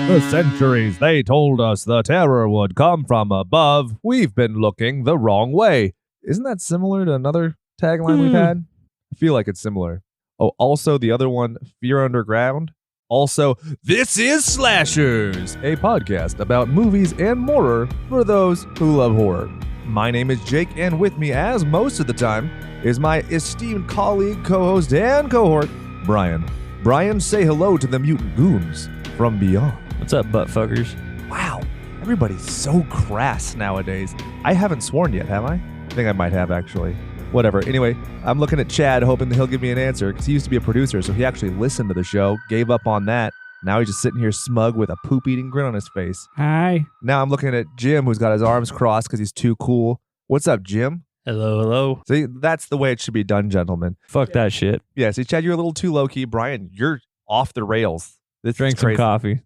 For centuries, they told us the terror would come from above. We've been looking the wrong way. Isn't that similar to another tagline we've had? I feel like it's similar. Oh, also the other one, Fear Underground. Also, This is Slashers, a podcast about movies and horror for those who love horror. My name is Jake, and with me, as most of the time, is my esteemed colleague, co-host, and cohort, Brian. Brian, say hello to the mutant goons from beyond. What's up, buttfuckers? Wow, everybody's so crass nowadays. I haven't sworn yet, have I? I think I might have, actually. Whatever. Anyway, I'm looking at Chad, hoping that he'll give me an answer, because he used to be a producer, so he actually listened to the show, gave up on that. Now he's just sitting here smug with a poop-eating grin on his face. Hi. Now I'm looking at Jim, who's got his arms crossed because he's too cool. What's up, Jim? Hello, hello. See, that's the way it should be done, gentlemen. Fuck that shit. Yeah, see, Chad, you're a little too low-key. Brian, you're off the rails. This Drink some coffee.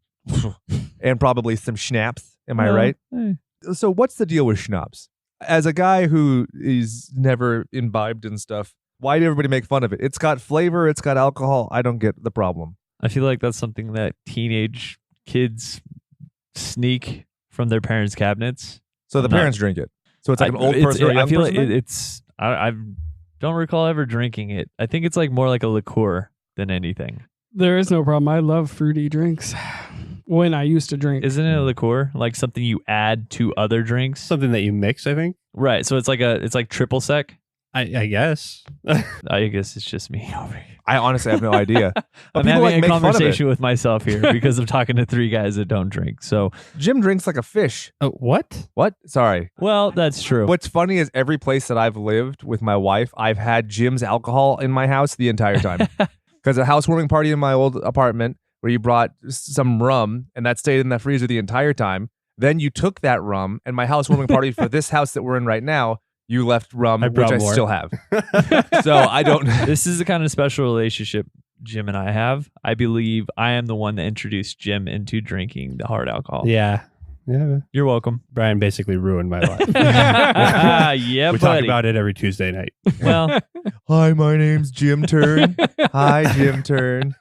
And probably some schnapps. Am I right? Hey. So what's the deal with schnapps? As a guy who is never imbibed and stuff, why did everybody make fun of it? It's got flavor. It's got alcohol. I don't get the problem. I feel like that's something that teenage kids sneak from their parents' cabinets. So the parents drink it. So it's like an old person or a young I feel person? like it's. I don't recall ever drinking it. I think it's like more like a liqueur than anything. There is no problem. I love fruity drinks. When I used to drink. Isn't it a liqueur? Like something you add to other drinks? Something that you mix, I think. Right. So it's like triple sec. I guess. I guess it's just me over here. I honestly have no idea. But I'm people having make a fun of it. conversation with myself here because I'm talking to three guys that don't drink. So, Jim drinks like a fish. Oh, what? What? Sorry. well, that's true. What's funny is every place that I've lived with my wife, I've had Jim's alcohol in my house the entire time. Because a housewarming party in my old apartment where you brought some rum and that stayed in the freezer the entire time. Then you took that rum and my housewarming party for this house that we're in right now, you left rum, which I still have. So I don't. This is the kind of special relationship Jim and I have. I believe I am the one that introduced Jim into drinking the hard alcohol. Yeah. You're welcome. Brian basically ruined my life. Yeah, we buddy. talk about it every Tuesday night. Well, Hi, my name's Jim Turn. Hi, Jim Turn.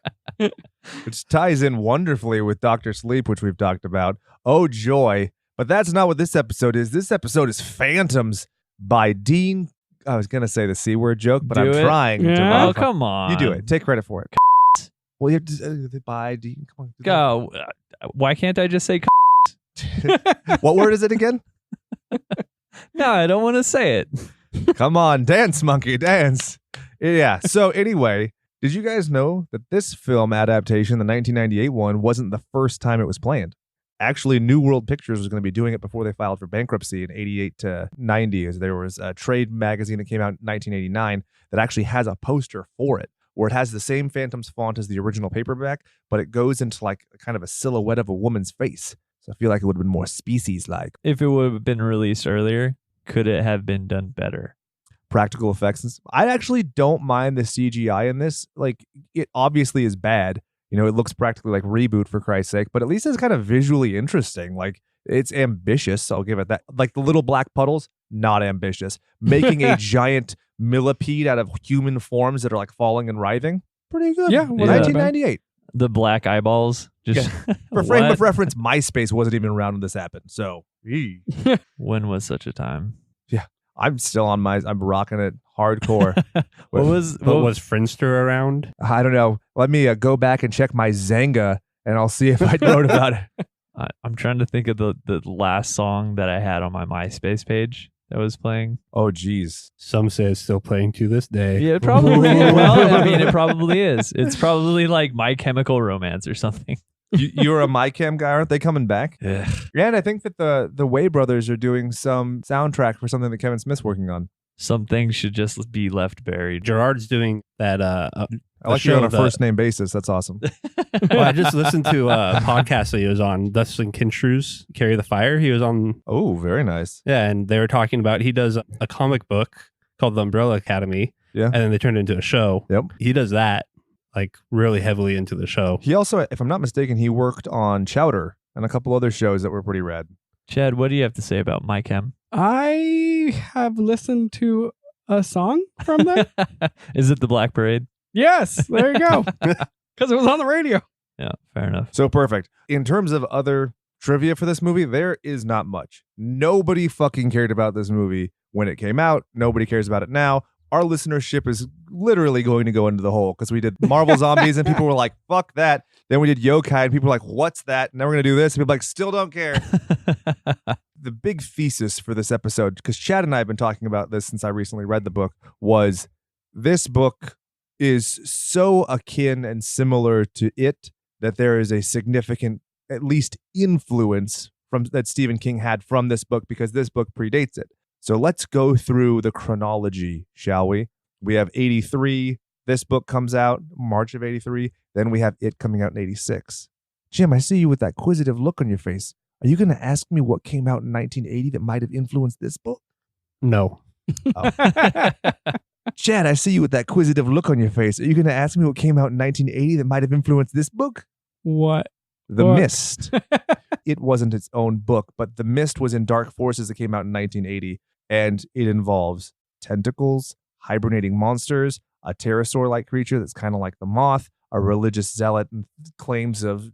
Which ties in wonderfully with Dr. Sleep, which we've talked about. Oh, joy. But that's not what this episode is. This episode is Phantoms by Dean. I was going to say the C word joke, but I'm trying to. Yeah. oh, come on. You do it. Take credit for it. Well, you have to by Dean. Come on. Go. Why can't I just say What word is it again? No, I don't want to say it. Come on, dance, monkey, dance. Yeah. So anyway, did you guys know that this film adaptation, the 1998 one, wasn't the first time it was planned? Actually, New World Pictures was going to be doing it before they filed for bankruptcy in 88 to 90. As there was a trade magazine that came out in 1989 that actually has a poster for it, where it has the same Phantoms font as the original paperback, but it goes into like kind of a silhouette of a woman's face. So I feel like it would have been more species-like. If it would have been released earlier, could it have been done better? Practical effects. I actually don't mind the CGI in this. Like, it obviously is bad. You know, it looks practically like Reboot, for Christ's sake, but at least it's kind of visually interesting. Like, it's ambitious. I'll give it that. Like the little black puddles, not ambitious. Making a giant millipede out of human forms that are like falling and writhing, pretty good. Yeah, well, 1998. The black eyeballs. Just For frame What? of reference, MySpace wasn't even around when this happened. So, When was such a time? I'm still on I'm rocking it hardcore. What was Friendster around? I don't know. Let me go back and check my Zanga, and I'll see if I wrote about it. I'm trying to think of the last song that I had on my MySpace page that was playing. Oh, geez. Some say it's still playing to this day. Yeah, it probably is. Well, I mean, it probably is. It's probably like My Chemical Romance or something. You're a MyCam guy, aren't they coming back? Yeah. Yeah, and I think that the Way brothers are doing some soundtrack for something that Kevin Smith's working on. Some things should just be left buried. Gerard's doing that. I like you on a first name basis. That's awesome. Well, I just listened to a podcast that he was on. Dustin Kinshrews, Carry the Fire. He was on. Oh, very nice. Yeah, and they were talking about he does a comic book called The Umbrella Academy. Yeah. And then they turned it into a show. Yep. He does that like really heavily into the show. He also, if I'm not mistaken, he worked on Chowder and a couple other shows that were pretty rad. Chad, what do you have to say about My Chem? I have listened to a song from them. Is it the Black Parade? Yes, there you go. Because it was on the radio. Yeah, fair enough. So perfect. In terms of other trivia for this movie, there is not much. Nobody fucking cared about this movie when it came out. Nobody cares about it now. Our listenership is literally going to go into the hole because we did Marvel Zombies and people were like, fuck that. Then we did Yokai and people were like, what's that? Now we're going to do this. And people are like, still don't care. The big thesis for this episode, because Chad and I have been talking about this since I recently read the book, was this book is so akin and similar to it that there is a significant, at least, influence from that Stephen King had from this book because this book predates it. So let's go through the chronology, shall we? We have 83. This book comes out March of 83. Then we have it coming out in 86. Jim, I see you with that quizzitive look on your face. Are you going to ask me what came out in 1980 that might have influenced this book? No. Oh. Chad, I see you with that quizzitive look on your face. Are you going to ask me what came out in 1980 that might have influenced this book? What? The Mist. It wasn't its own book, but The Mist was in Dark Forces that came out in 1980, and it involves tentacles, hibernating monsters, a pterosaur-like creature that's kind of like the moth, a religious zealot and claims of,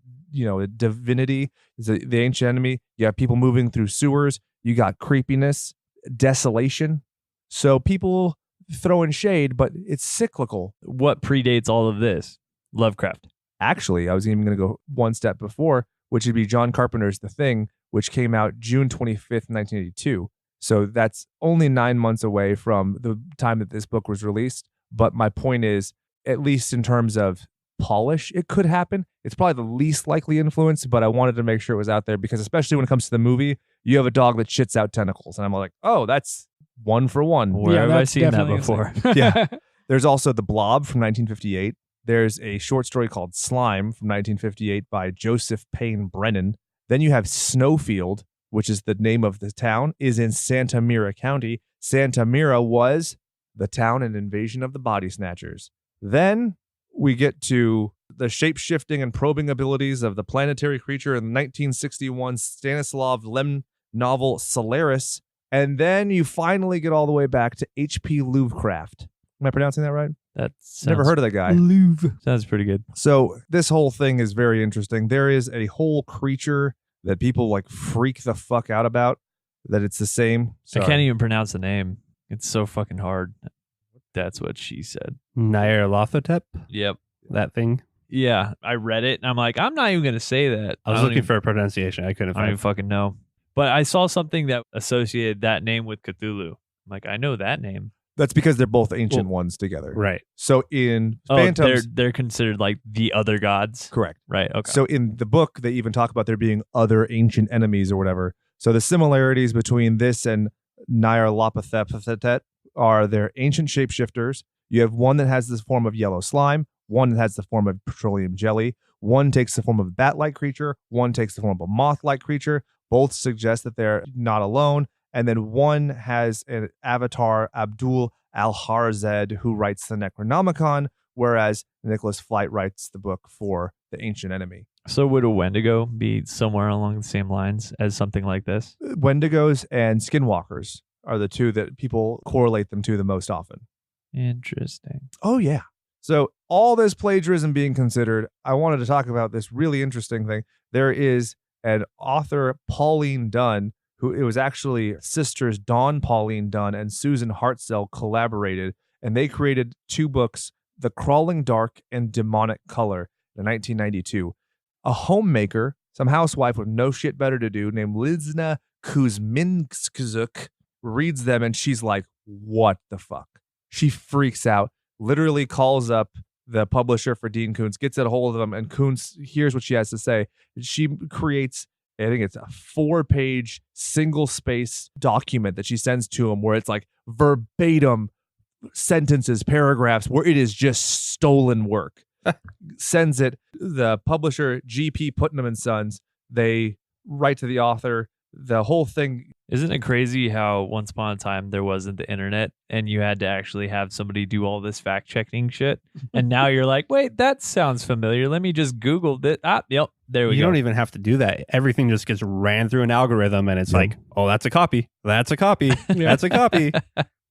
divinity. The ancient enemy. You have people moving through sewers. You got creepiness, desolation. So people throwing shade, but it's cyclical. What predates all of this? Lovecraft. Actually, I was even going to go one step before, which would be John Carpenter's The Thing, which came out June 25th, 1982. So that's only 9 months away from the time that this book was released. But my point is, at least in terms of polish, it could happen. It's probably the least likely influence, but I wanted to make sure it was out there because especially when it comes to the movie, you have a dog that shits out tentacles. And I'm like, oh, that's one for one. Where have I that's seen that definitely before? Yeah. There's also The Blob from 1958. There's a short story called Slime from 1958 by Joseph Payne Brennan. Then you have Snowfield, which is the name of the town, is in Santa Mira County. Santa Mira was the town and invasion of the Body Snatchers. Then we get to the shape-shifting and probing abilities of the planetary creature in the 1961 Stanislav Lem novel Solaris. And then you finally get all the way back to H.P. Lovecraft. Am I pronouncing that right? Never heard of that guy. Louvre. Sounds pretty good. So this whole thing is very interesting. There is a whole creature that people like freak the fuck out about, that it's the same. I can't even pronounce the name. It's so fucking hard. That's what she said. Nyarlathotep? Yep. That thing? Yeah. I read it and I'm like, I'm not even going to say that. I was looking for a pronunciation. I couldn't I don't find even fucking know. But I saw something that associated that name with Cthulhu. I'm like, I know that name. That's because they're both ancient ones together. Right. So in Phantoms... they're considered like the other gods? Correct. Right, okay. So in the book, they even talk about there being other ancient enemies or whatever. So the similarities between this and Nyarlathotep are they're ancient shapeshifters. You have one that has this form of yellow slime, one that has the form of petroleum jelly, one takes the form of a bat-like creature, one takes the form of a moth-like creature. Both suggest that they're not alone. And then one has an avatar, Abdul Al-Harzed, who writes the Necronomicon, whereas Nicholas Flight writes the book for the ancient enemy. So would a Wendigo be somewhere along the same lines as something like this? Wendigos and skinwalkers are the two that people correlate them to the most often. Interesting. Oh, yeah. So all this plagiarism being considered, I wanted to talk about this really interesting thing. There is an author, Pauline Dunn, who it was actually sisters Dawn Pauline Dunn and Susan Hartzell collaborated, and they created two books, The Crawling Dark and Demonic Color, in 1992. A homemaker, some housewife with no shit better to do, named Lizna Kuzminskzuk, reads them, and she's like, what the fuck? She freaks out, literally calls up the publisher for Dean Koontz, gets a hold of them, and Koontz hears what she has to say. She creates, I think it's a 4-page single-space document that she sends to him where it's like verbatim sentences, paragraphs, where it is just stolen work. Sends it. The publisher, G.P. Putnam and Sons, they write to the author. The whole thing. Isn't it crazy how once upon a time there wasn't the internet and you had to actually have somebody do all this fact-checking shit? And now you're like, wait, that sounds familiar. Let me just Google it. Yep, there we go. You don't even have to do that. Everything just gets ran through an algorithm and it's like, oh, that's a copy. That's a copy. That's a copy.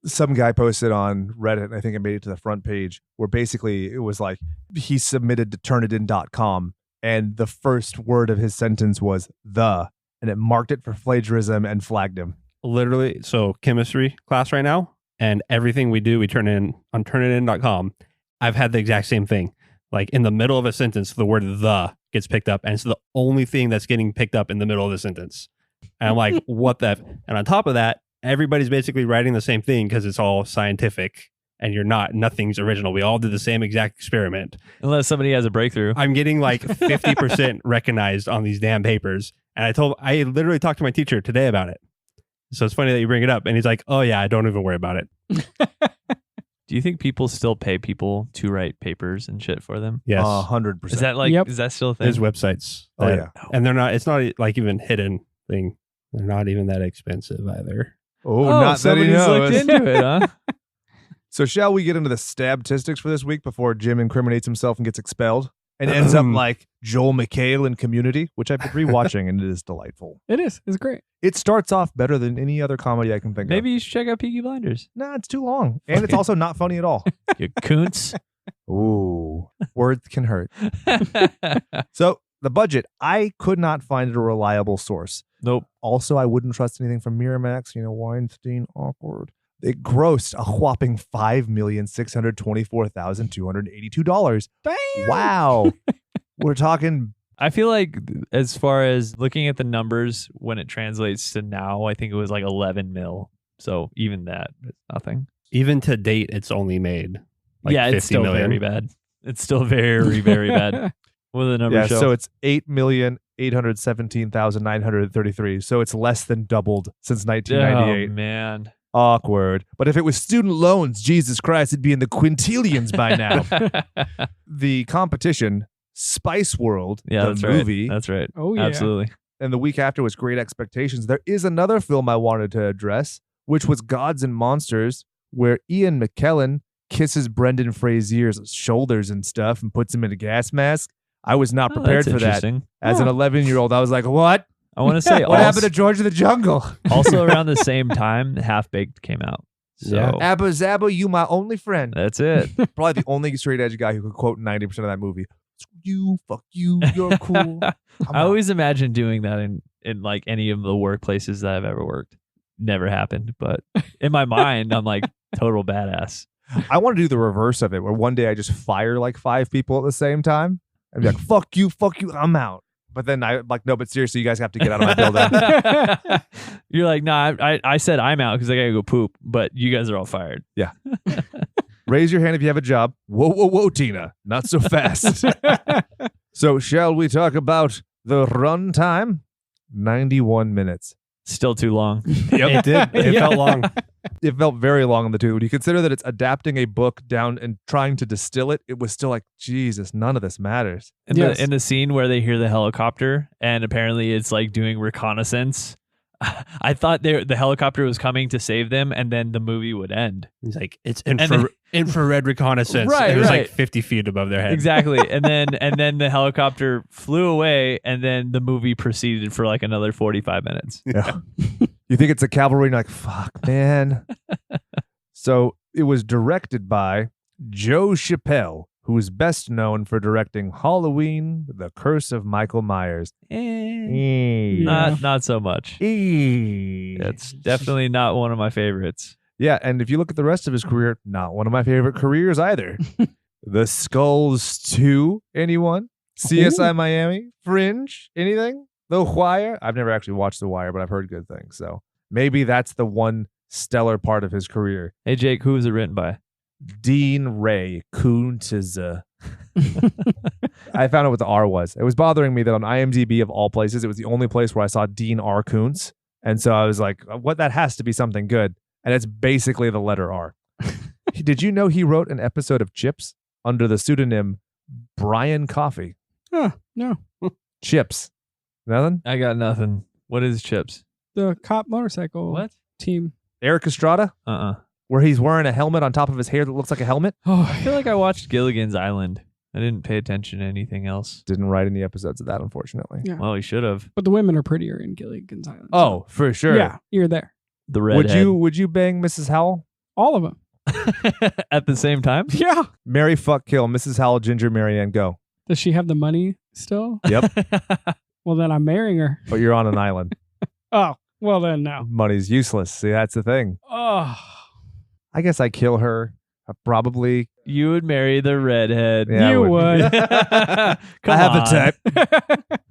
Some guy posted on Reddit, and I think it made it to the front page, where basically it was like he submitted to Turnitin.com and the first word of his sentence was "the," and it marked it for plagiarism and flagged him. Literally, so chemistry class right now, and everything we do, we turn in on turnitin.com. I've had the exact same thing. Like in the middle of a sentence, the word "the" gets picked up, and it's the only thing that's getting picked up in the middle of the sentence. And I'm like, what the F? And on top of that, everybody's basically writing the same thing because it's all scientific, and nothing's original. We all did the same exact experiment. Unless somebody has a breakthrough. I'm getting like 50% recognized on these damn papers. And I literally talked to my teacher today about it. So it's funny that you bring it up. And he's like, oh yeah, don't even worry about it. Do you think people still pay people to write papers and shit for them? Yes. 100%. Is that like, Yep. is that still a thing? There's websites. Oh, that- yeah. And it's not like even hidden thing. They're not even that expensive either. Oh, not that he somebody's looked knows. into it, huh? So shall we get into the statistics for this week before Jim incriminates himself and gets expelled and ends up like Joel McHale in Community, which I've been rewatching and it is delightful. It is. It's great. It starts off better than any other comedy I can think of. Maybe you should check out Peaky Blinders. Nah, it's too long. And it's also not funny at all. You Koontz. Ooh, words can hurt. So the budget, I could not find a reliable source. Nope. Also, I wouldn't trust anything from Miramax. Weinstein, awkward. It grossed a whopping $5,624,282. Damn. Wow. We're talking. I feel like as far as looking at the numbers when it translates to now, I think it was like 11 mil. So even that is nothing. Even to date, it's only made like yeah, 50 it's still million. very bad. It's still very, very bad. What are the numbers show? So it's 8,817,933. So it's less than doubled since 1998. Oh, man. Awkward. But if it was student loans, Jesus Christ, it'd be in the quintillions by now. The competition, Spice World, Yeah, the that's movie, right. That's right. Oh, yeah. Absolutely. and the week after was Great Expectations. There is another film I wanted to address, which was Gods and Monsters, where Ian McKellen kisses Brendan Fraser's shoulders and stuff and puts him in a gas mask. I was not prepared that's for that. interesting. As an 11-year-old, I was like, what? I want to say What happened to George of the Jungle? also around the same time, Half Baked came out. So Yeah. Abba Zabba, you my only friend. that's it. Probably the only straight edge guy who could quote 90% of that movie. You, fuck you, you're cool. I always imagine doing that in like any of the workplaces that I've ever worked. Never happened, but in my mind, I'm like total badass. I want to do the reverse of it, where one day I just fire like 5 people at the same time and be like, fuck you, I'm out. But then I like, no, but seriously, you guys have to get out of my building. You're like, nah, I said I'm out because I gotta go poop, but you guys are all fired. Yeah. Raise your hand if you have a job. Whoa, Tina. Not so fast. So shall we talk about the run time? 91 minutes. Still too long. It did. It Yeah. felt long. It felt very long in the tooth. When you consider that it's adapting a book down and trying to distill it, it was still like, Jesus, none of this matters. In the scene where they hear the helicopter and apparently it's like doing reconnaissance. I thought the helicopter was coming to save them, and then the movie would end. He's like, it's then- infrared reconnaissance. Right, It was right. like 50 feet above their head. Exactly. and then the helicopter flew away, and then the movie proceeded for like another 45 minutes. Yeah. You think it's a cavalry and you're like, fuck, man. So it was directed by Joe Chappelle, who is best known for directing Halloween, The Curse of Michael Myers. Not so much. It's definitely not one of my favorites. Yeah, and if you look at the rest of his career, not one of my favorite careers either. The Skulls 2, anyone? CSI Miami? Fringe? Anything? The Wire? I've never actually watched The Wire, but I've heard good things. So maybe that's the one stellar part of his career. Hey, Jake, who was it written by? Dean Ray Koontz. I found out what the R was. It was bothering me that on IMDb of all places, it was the only place where I saw Dean R. Koontz. And so I was like, what? That has to be something good. And it's basically the letter R. Did you know he wrote an episode of Chips under the pseudonym Brian Coffee? Huh, no. Chips. Nothing? I got nothing. What is Chips? The cop motorcycle team. Eric Estrada? Where he's wearing a helmet on top of his hair that looks like a helmet? Oh, I feel like I watched Gilligan's Island. I didn't pay attention to anything else. Didn't write any episodes of that, unfortunately. yeah. Well, he should have. But the women are prettier in Gilligan's Island. Oh, for sure. Yeah, you're there. The redhead. Would you bang Mrs. Howell? All of them. At the same time? Yeah. Mary, fuck, kill, Mrs. Howell, Ginger, Marianne, go. Does she have the money still? Yep. Well, then I'm marrying her. But you're on an island. Oh, well then no. Money's useless. See, that's the thing. Oh, I guess I kill her. Probably. You would marry the redhead. Yeah, I you would. would. Come I have on. the type.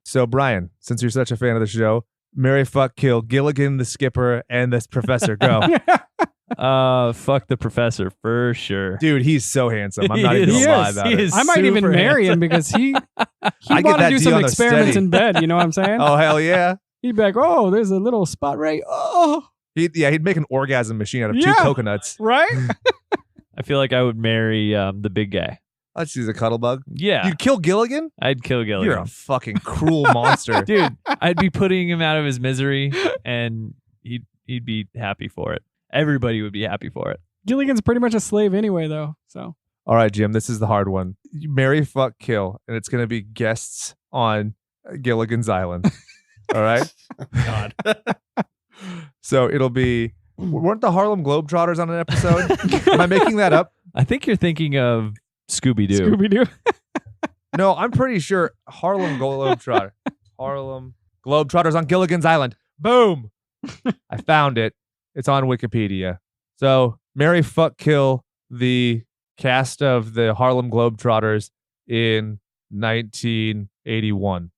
So, Brian, since you're such a fan of the show, marry, fuck, kill Gilligan, the skipper, and this professor. Go. Fuck the professor for sure. Dude, he's so handsome. I'm not He even is. going to lie He about He it. is I might even super marry handsome. him because he I get want to that do D some on the experiments steady. in bed. You know what I'm saying? Oh, hell yeah. He'd be like, oh, there's a little spot right. Oh, He'd make an orgasm machine out of 2 Yeah. coconuts. right? I feel like I would marry the big guy. Let's use a cuddle bug. Yeah, You'd kill Gilligan? I'd kill Gilligan. You're a fucking cruel monster. Dude, I'd be putting him out of his misery, and he'd be happy for it. Everybody would be happy for it. Gilligan's pretty much a slave anyway, though. So All right, Jim, this is the hard one. You marry, fuck, kill, and it's going to be guests on Gilligan's Island. All right? God. So it'll be, weren't the Harlem Globetrotters on an episode? Am I making that up? I think you're thinking of Scooby Doo. Scooby Doo. No, I'm pretty sure Harlem Globetrotter. Harlem Globetrotters on Gilligan's Island. Boom. I found it. It's on Wikipedia. So marry, fuck, kill the cast of the Harlem Globetrotters in 1981.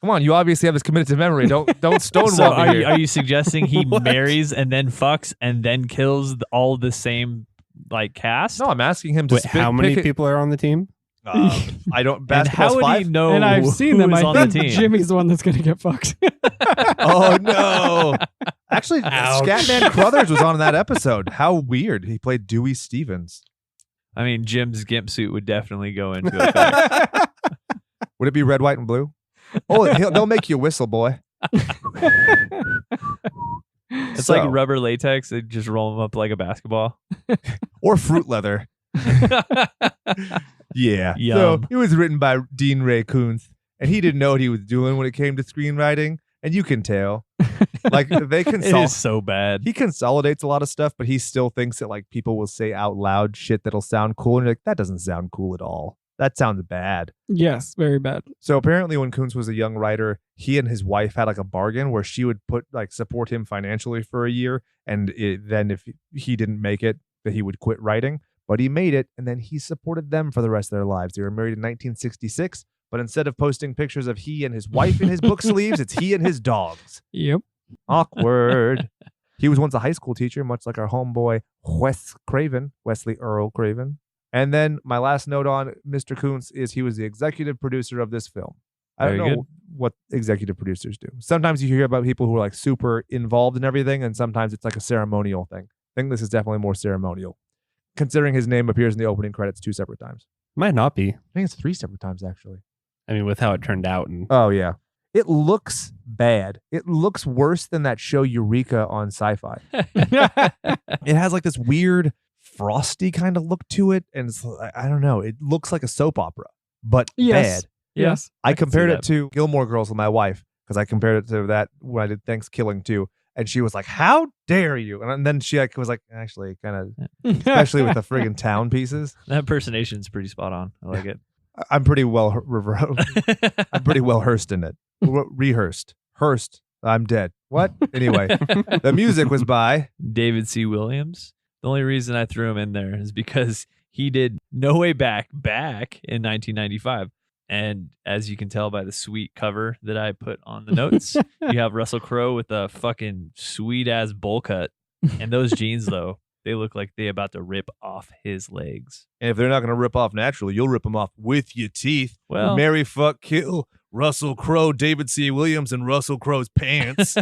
Come on, you obviously have this committed to memory. Don't stonewall So me are here. you suggesting he What? marries and then fucks and then kills all the same like cast? No, I'm asking him to Wait, spit, how many pick it- people are on the team? I don't. And Basketball's how would 5? he know? And I've seen who them. is I on think the team? Jimmy's the one that's going to get fucked. Oh no! Actually, Ouch. Scatman Crothers was on that episode. How weird! He played Dewey Stevens. I mean, Jim's gimp suit would definitely go into effect. Would it be red, white, and blue? Oh, they'll make you whistle, boy. It's So- like rubber latex. They just roll them up like a basketball. or fruit leather. Yeah. Yum. So it was written by Dean Ray Koontz, and he didn't know what he was doing when it came to screenwriting, and you can tell. Like they It consolidate. is so bad. He consolidates a lot of stuff, but he still thinks that like people will say out loud shit that'll sound cool, and you're like, that doesn't sound cool at all. That sounds bad. Yes, very bad. So apparently, when Koontz was a young writer, he and his wife had like a bargain where she would support him financially for a year, and then if he didn't make it, that he would quit writing. But he made it, and then he supported them for the rest of their lives. They were married in 1966, but instead of posting pictures of he and his wife in his book sleeves, it's he and his dogs. Yep. Awkward. He was once a high school teacher, much like our homeboy Wesley Earl Craven. And then my last note on Mr. Koontz is he was the executive producer of this film. I don't Very know good. what executive producers do. Sometimes you hear about people who are like super involved in everything, and sometimes it's like a ceremonial thing. I think this is definitely more ceremonial, considering his name appears in the opening credits 2 separate times. Might not be. I think it's 3 separate times, actually. I mean, with how it turned out. And Oh, yeah. It looks bad. It looks worse than that show Eureka on Sci-Fi. It has like this weird frosty kind of look to it, and it's, I don't know. It looks like a soap opera, but Yes. bad. Yes. I can see compared it that. to Gilmore Girls with my wife because I compared it to that when I did Thanksgiving too, and she was like, "How dare you?" And then she was like, "Actually, kind of, especially with the friggin' town pieces." That impersonation is pretty spot on. I like it. I'm pretty well I'm pretty well rehearsed in it. Rehearsed. Hearst. I'm dead. What? Anyway, the music was by David C. Williams. The only reason I threw him in there is because he did No Way Back in 1995. And as you can tell by the sweet cover that I put on the notes, you have Russell Crowe with a fucking sweet ass bowl cut. And those jeans, though, they look like they're about to rip off his legs. And if they're not going to rip off naturally, you'll rip them off with your teeth. Well, Marry, fuck, kill Russell Crowe, David C. Williams, and Russell Crowe's pants.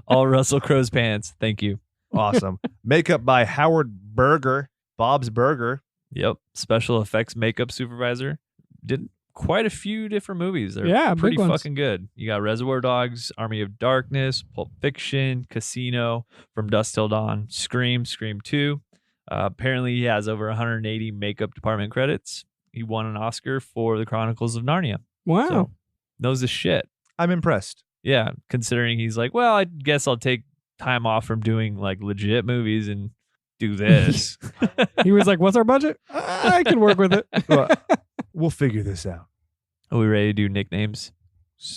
all Russell Crowe's pants. Thank you. Awesome. Makeup by Howard Berger, Bob's Burger. Yep. Special effects makeup supervisor. Did quite a few different movies. They're Yeah, big pretty ones. fucking good. You got Reservoir Dogs, Army of Darkness, Pulp Fiction, Casino, From Dusk Till Dawn, Scream 2. Apparently, he has over 180 makeup department credits. He won an Oscar for The Chronicles of Narnia. Wow. So, knows his shit. I'm impressed. Yeah, considering he's like, well, I guess I'll take time off from doing like legit movies and do this. He was like, "What's our budget? I can work with it." Well, We'll figure this out. Are we ready to do nicknames?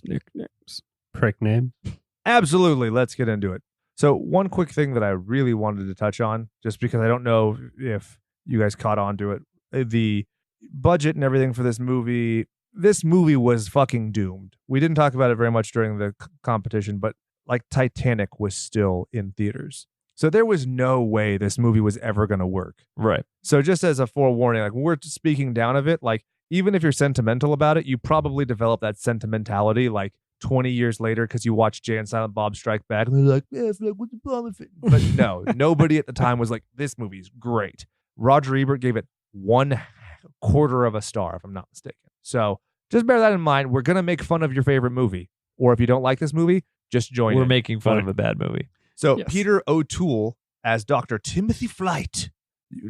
Nicknames. Prick name. Absolutely. Let's get into it. So one quick thing that I really wanted to touch on, just because I don't know if you guys caught on to it, the budget and everything for this movie was fucking doomed. We didn't talk about it very much during the competition, but like Titanic was still in theaters. So there was no way this movie was ever going to work. Right. So just as a forewarning, like when we're speaking down of it, like even if you're sentimental about it, you probably develop that sentimentality like 20 years later because you watch Jay and Silent Bob Strike Back and they're like, yeah, it's like what's the problem with it? But no, nobody at the time was like, this movie's great. Roger Ebert gave it 1/4 of a star, if I'm not mistaken. So just bear that in mind. We're going to make fun of your favorite movie. Or if you don't like this movie, just join We're in. making fun of a bad movie. So Yes. Peter O'Toole as Dr. Timothy Flight.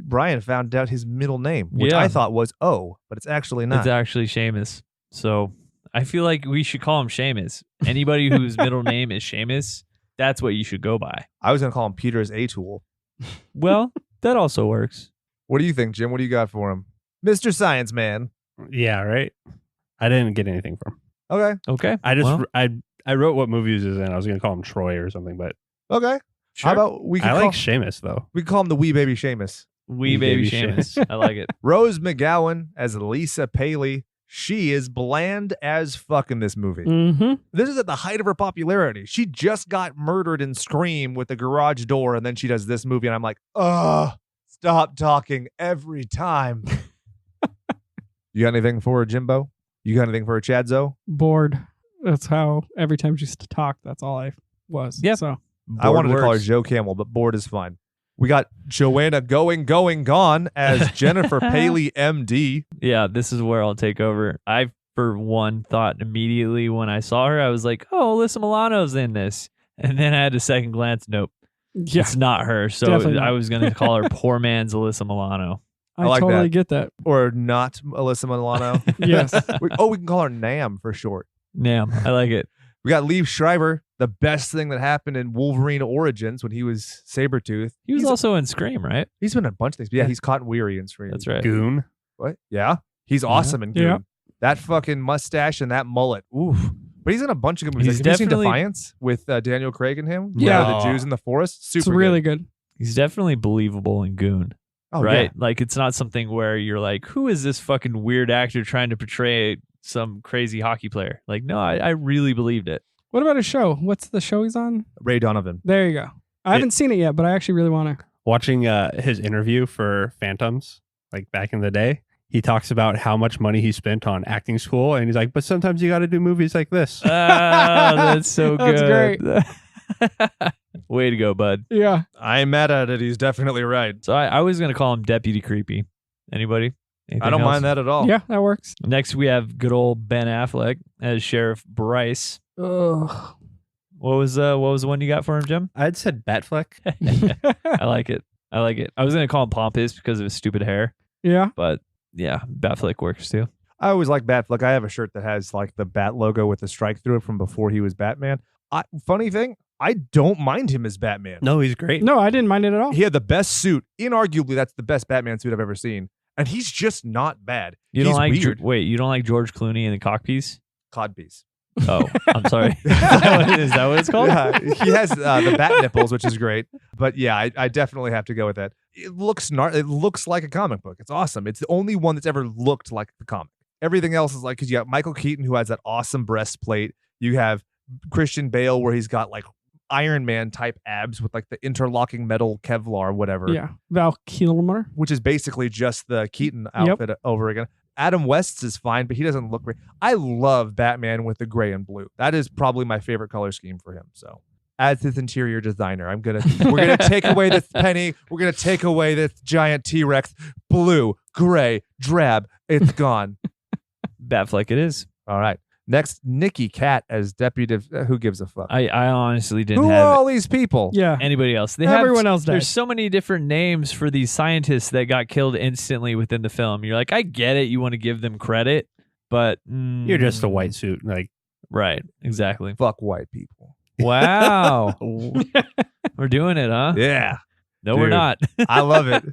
Brian found out his middle name, which Yeah. I thought was O, but it's actually not. It's actually Seamus. So I feel like we should call him Seamus. Anybody whose middle name is Seamus, that's what you should go by. I was going to call him Peter's A-Tool. Well, that also works. What do you think, Jim? What do you got for him? Mr. Science Man. Yeah, right. I didn't get anything from. Okay. Okay. I just well, I wrote what movies is in. I was gonna call him Troy or something, but Okay. sure. How about we I can like Seamus though. we call him the wee baby Seamus. Wee Baby Seamus. I like it. Rose McGowan as Lisa Pailey. She is bland as fuck in this movie. Mm-hmm. This is at the height of her popularity. She just got murdered in Scream with the garage door, and then she does this movie, and I'm like, ugh, stop talking every time. You got anything for her, Jimbo? You got anything for her, Chadzo? Bored. That's how every time she used to talk, that's all I was. Yep. So I wanted to call her works. Joe Camel, but bored is fine. We got Joanna Going, Gone as Jennifer Pailey, MD. Yeah, this is where I'll take over. I, for one, thought immediately when I saw her, I was like, oh, Alyssa Milano's in this. And then I had a second glance. Nope, yeah, it's not her. So Definitely not. I was going to call her poor man's Alyssa Milano. I like totally that. get that. Or not Alyssa Milano. Yes. we can call her Nam for short. Damn, I like it. We got Liev Schreiber, the best thing that happened in Wolverine Origins when he was Sabretooth. He was He's- also in Scream, right? He's been in a bunch of things. But yeah, he's Cotton Weary in Scream. That's right. Goon. What? Yeah. He's awesome in Goon. Yeah. That fucking mustache and that mullet. Oof. But he's in a bunch of good movies. He's Like, have you seen definitely- Defiance with Daniel Craig and him? Yeah. The Jews in the Forest? Super It's really good. He's definitely believable in Goon, Oh, right? yeah. Like, it's not something where you're like, who is this fucking weird actor trying to portray some crazy hockey player? Like, no, I really believed it. What about his show? What's the show he's on? Ray Donovan. There you go. I haven't seen it yet, but I actually really want to. Watching his interview for Phantoms, like back in the day, he talks about how much money he spent on acting school, and he's like, but sometimes you got to do movies like this. Ah, that's so That's good. Way to go, bud. Yeah. I'm mad at it. He's definitely right. So I was going to call him Deputy Creepy. Anybody? I don't mind that at all. Yeah, that works. Next, we have good old Ben Affleck as Sheriff Bryce. Ugh. What was the one you got for him, Jim? I'd said Batfleck. I like it. I like it. I was going to call him Pompous because of his stupid hair, Yeah. but yeah, Batfleck works too. I always like Batfleck. I have a shirt that has like the bat logo with the strike through it from before he was Batman. Funny thing, I don't mind him as Batman. No, he's great. No, I didn't mind it at all. He had the best suit. Inarguably, that's the best Batman suit I've ever seen. And he's just not bad. You He's don't like weird. you don't like George Clooney in the cockpiece? Codpiece. Oh, I'm sorry. Is that what it's called? Yeah, he has the bat nipples, which is great. But yeah, I definitely have to go with that. It looks it looks like a comic book. It's awesome. It's the only one that's ever looked like the comic. Everything else is like, because you got Michael Keaton, who has that awesome breastplate. You have Christian Bale, where he's got like Iron Man type abs with like the interlocking metal Kevlar, whatever. Yeah. Val Kilmer. Which is basically just the Keaton outfit over again. Adam West's is fine, but he doesn't look great. I love Batman with the gray and blue. That is probably my favorite color scheme for him. So, as his interior designer, we're gonna take away this penny. We're gonna take away this giant T-Rex. Blue, gray, drab. It's gone. Batfleck it is. All right. Next, Nikki Cat as deputy. Who gives a fuck? I honestly didn't Who are have all these people? Yeah. anybody else. Everyone else died. There's so many different names for these scientists that got killed instantly within the film. You're like, I get it. You want to give them credit, but You're just a white suit. Like, right? Exactly. Fuck white people. Wow, we're doing it, huh? Yeah. No, we're Dude, not. I love it.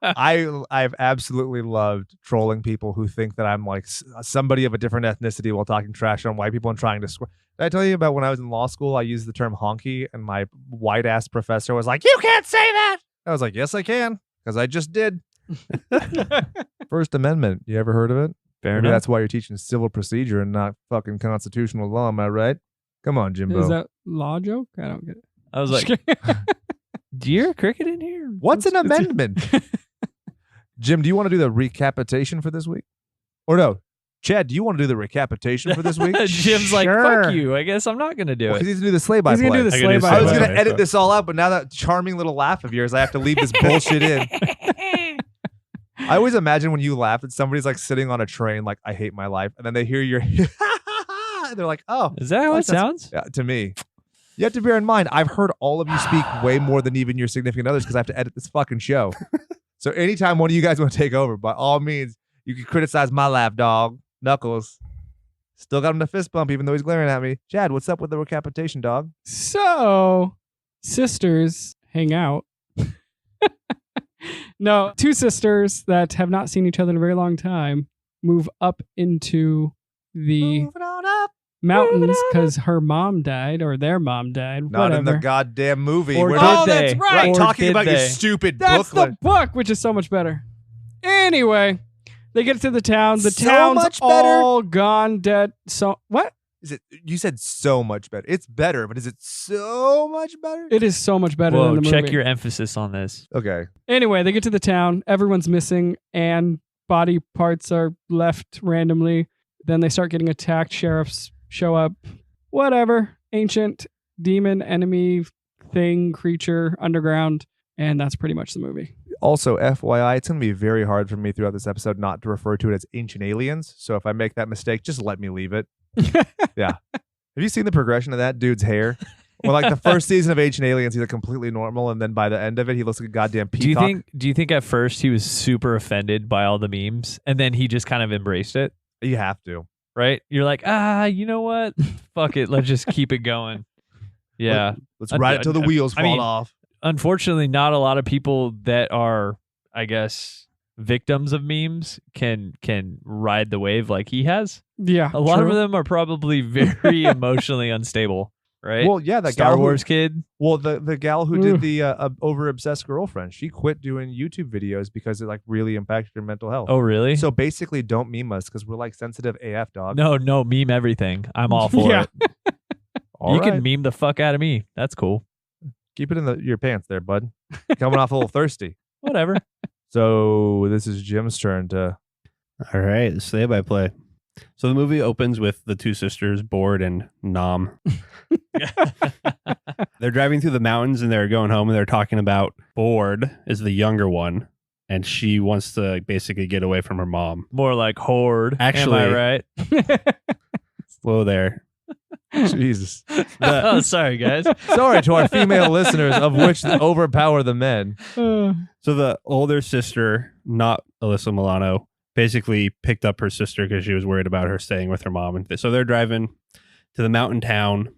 I've absolutely loved trolling people who think that I'm like somebody of a different ethnicity while talking trash on white people and trying to square. Did I tell you about when I was in law school? I used the term honky, and my white ass professor was like, "You can't say that." I was like, "Yes, I can, because I just did." First Amendment. You ever heard of it? Fair Maybe enough. that's why you're teaching civil procedure and not fucking constitutional law. Am I right? Come on, Jimbo. Is that law joke? I don't get it. I was like, do you hear a cricket in here? What's an amendment? Jim, do you want to do the recapitation for this week? Or no, Chad, do you want to do the recapitation for this week? Jim's like, Sure. fuck you. I guess I'm not going to do Because it. he's going to do the sleigh by He's play. gonna do the I can do sleigh I by was sleigh going play. to edit this all out, but now that charming little laugh of yours, I have to leave this bullshit in. I always imagine when you laugh that somebody's like sitting on a train, like, I hate my life. And then they hear your, and they're like, oh. Is that how it sounds? Yeah, to me. You have to bear in mind, I've heard all of you speak way more than even your significant others because I have to edit this fucking show. So anytime one of you guys want to take over, by all means, you can criticize my laugh, dog. Knuckles. Still got him to fist bump even though he's glaring at me. Chad, what's up with the recapitation, dog? So, sisters hang out. No, two sisters that have not seen each other in a very long time move up into the Moving on up. mountains because her mom died or their mom died. Not in the whatever. goddamn movie. Or We're did not they? that's right. Or talking did about your they? stupid That's booklet. the book, which is so much better. Anyway, they get to the town. The So town's much better. all gone dead. So what? Is it? You said so much better. It's better, but is it so much better? It is so much better Whoa, than the movie. check your emphasis on this. Okay. Anyway, they get to the town. Everyone's missing, and body parts are left randomly. Then they start getting attacked. Sheriffs show up. Whatever. Ancient demon, enemy, thing, creature, underground. And that's pretty much the movie. Also, FYI, it's going to be very hard for me throughout this episode not to refer to it as ancient aliens. So if I make that mistake, just let me leave it. Yeah. Have you seen the progression of that dude's hair? Well, like the first season of Ancient Aliens, he's like completely normal, and then by the end of it, he looks like a goddamn peacock. Do you think at first he was super offended by all the memes and then he just kind of embraced it? You have to. Right? You're like, you know what? Fuck it. Let's just keep it going. Yeah. Let's ride it till the wheels I fall mean, off. Unfortunately, not a lot of people that are, I guess, victims of memes can ride the wave like he has. Yeah. A lot true. of them are probably very emotionally unstable, right? Well, yeah, that Star gal Wars kid. Well, the gal who did the over obsessed girlfriend, she quit doing YouTube videos because it like really impacted her mental health. Oh, really? So basically, don't meme us because we're like sensitive AF, dog. No, meme everything. I'm all for Yeah. it. All You right. can meme the fuck out of me. That's cool. Keep it in your pants there, bud. Coming off a little thirsty. Whatever. So this is Jim's turn to. All right, sleigh by play. So the movie opens with the two sisters, Bored and Nom. They're driving through the mountains and they're going home and they're talking about Bored is the younger one and she wants to basically get away from her mom. More like horde. Actually- Am I right? Whoa there. Jesus. Oh, sorry, guys. Sorry to our female listeners, of which overpower the men. So the older sister, not Alyssa Milano, basically picked up her sister because she was worried about her staying with her mom. And so they're driving to the mountain town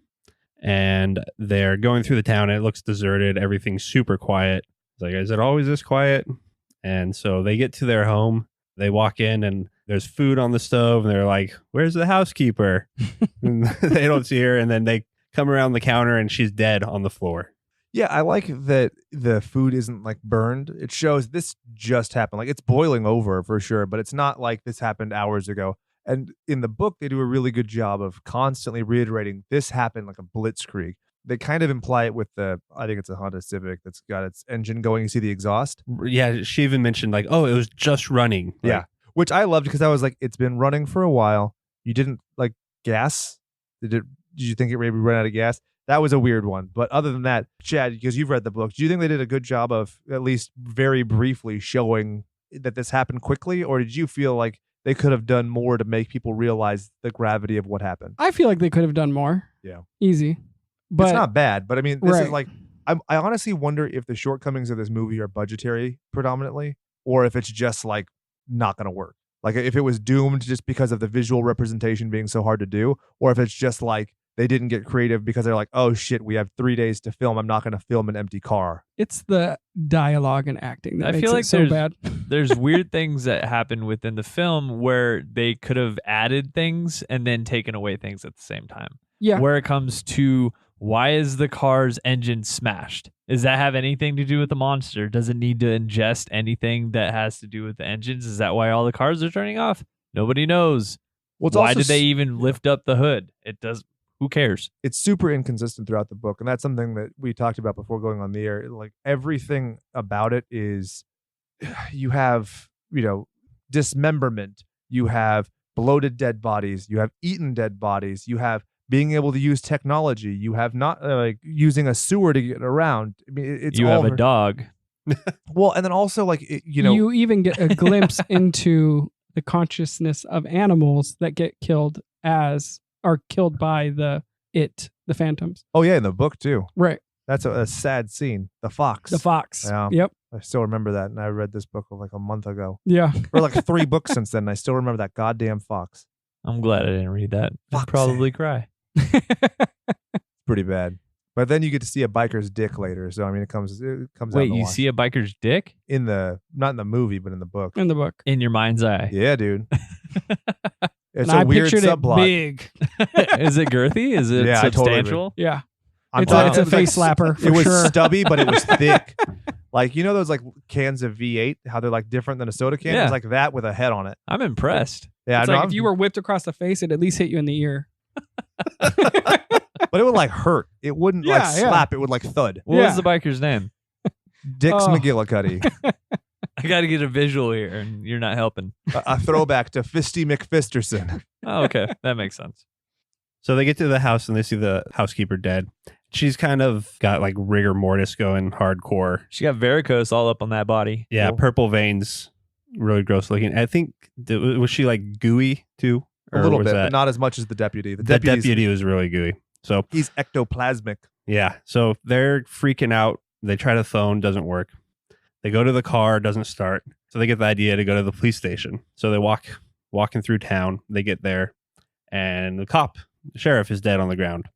and they're going through the town and it looks deserted. Everything's super quiet. It's like, is it always this quiet? And so they get to their home. They walk in and there's food on the stove and they're like, where's the housekeeper? And they don't see her. And then they come around the counter and she's dead on the floor. Yeah, I like that the food isn't like burned. It shows this just happened. Like it's boiling over for sure, but it's not like this happened hours ago. And in the book, they do a really good job of constantly reiterating this happened like a blitzkrieg. They kind of imply it with I think it's a Honda Civic that's got its engine going. You see the exhaust? Yeah, she even mentioned like, oh, it was just running. Like, Yeah, which I loved because I was like, it's been running for a while. You didn't like gas? Did you think it maybe ran out of gas? That was a weird one. But other than that, Chad, because you've read the book, do you think they did a good job of at least very briefly showing that this happened quickly? Or did you feel like they could have done more to make people realize the gravity of what happened? I feel like they could have done more. Yeah. Easy. But It's not bad, but I mean, this is Right. like, I honestly wonder if the shortcomings of this movie are budgetary predominantly, or if it's just like not going to work. Like if it was doomed just because of the visual representation being so hard to do, or if it's just like they didn't get creative because they're like, oh shit, we have 3 days to film. I'm not going to film an empty car. It's the dialogue and acting that I makes feel it like so bad. There's weird things that happen within the film where they could have added things and then taken away things at the same time. Yeah. Where it comes to why is the car's engine smashed? Does that have anything to do with the monster? Does it need to ingest anything that has to do with the engines? Is that why all the cars are turning off? Nobody knows. Well, it's why also did they even lift up the hood? It does. Who cares? It's super inconsistent throughout the book, and that's something that we talked about before going on the air. Like everything about it is, you have dismemberment, you have bloated dead bodies, you have eaten dead bodies, you have being able to use technology, you have not like using a sewer to get around. I mean, it's You all have a dog. well, and then also like you even get a glimpse into the consciousness of animals that get killed are killed by the phantoms. oh yeah, in the book too. Right. That's a sad scene. The fox. The fox. Yeah. Yep. I still remember that, and I read this book like a month ago, Yeah. or like 3 books since then. And I still remember that goddamn fox. I'm glad I didn't read that. I'd Fuck's probably cry. Pretty bad. But then you get to see a biker's dick later. So I mean, it comes out. Wait, in the you wash. see a biker's dick not in the movie, but in the book. In the book. in your mind's eye? Yeah, dude. It's And a I weird pictured subplot. it big. Is it girthy? Is it Yeah, I totally substantial? Yeah. I'm It's talking- a it was like face slapper for It was sure. stubby, but it was thick. Like those like cans of V8, how they're like different than a soda can. It Yeah. was like that with a head on it. I'm impressed. Yeah, It's I know. like if you were whipped across the face, it'd at least hit you in the ear. but it would like hurt. It wouldn't like Yeah, yeah. slap. It would like thud. What Yeah. was the biker's name? Dix Oh. McGillicuddy. I got to get a visual here, and you're not helping. A throwback to Fisty McFisterson. Oh, okay. That makes sense. So they get to the house and they see the housekeeper dead. She's kind of got like rigor mortis going hardcore. She got varicose all up on that body. Yeah, Cool. purple veins, really gross looking. I think was she like gooey too? A Or little was bit, that- but not as much as the deputy. The the deputy's- deputy was really gooey. So He's ectoplasmic. yeah, so they're freaking out. They try to phone, doesn't work. They go to the car, doesn't start. So they get the idea to go to the police station. So they walking through town. They get there, and the sheriff is dead on the ground.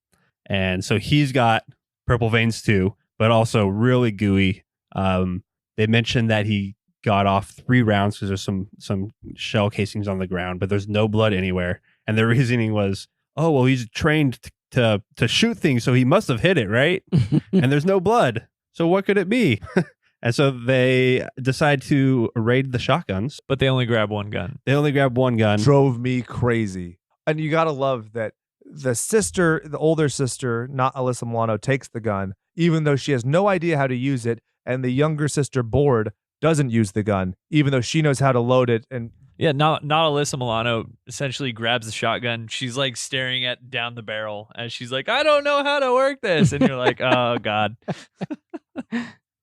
And so he's got purple veins too, but also really gooey. They mentioned that he got off 3 rounds because there's some shell casings on the ground, but there's no blood anywhere. And their reasoning was, oh well, he's trained to shoot things, so he must have hit it, right? And there's no blood. So what could it be? And so they decide to raid the shotguns. But they only grab one gun. They only grab one gun. Drove me crazy. And you gotta love that the older sister, not Alyssa Milano, takes the gun, even though she has no idea how to use it, and the younger sister, Board, doesn't use the gun, even though she knows how to load it. And Yeah, not Alyssa Milano essentially grabs the shotgun. She's like staring down the barrel as she's like, I don't know how to work this. And you're like, oh God.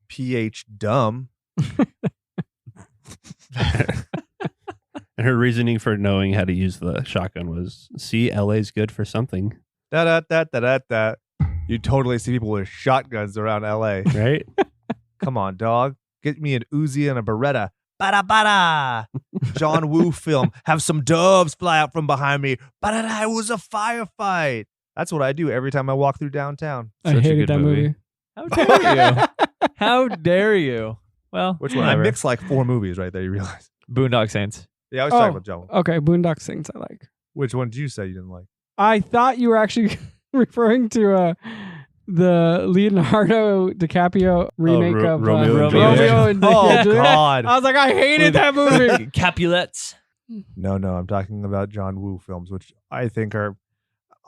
PH dumb. And her reasoning for knowing how to use the shotgun was, see, LA's good for something, Da da da da da da. You totally see people with shotguns around LA. right? Come on, dog. Get me an Uzi and a Beretta. Bada bada. John Woo film. Have some doves fly out from behind me. Bada, it was a firefight. That's what I do every time I walk through downtown. I Such a hated good that movie. How dare you? How dare you? Well, Which one? I whatever. mixed like 4 movies right there, you realize. Boondock Saints. Yeah, I was Oh. talking about John. Okay, Boondock Saints I like. Which one did you say you didn't like? I thought you were actually referring to the Leonardo DiCaprio remake of Romeo and Juliet. Romeo and Oh, Juliet. God. I was like, I hated that movie. Capulets. No, I'm talking about John Woo films, which I think are,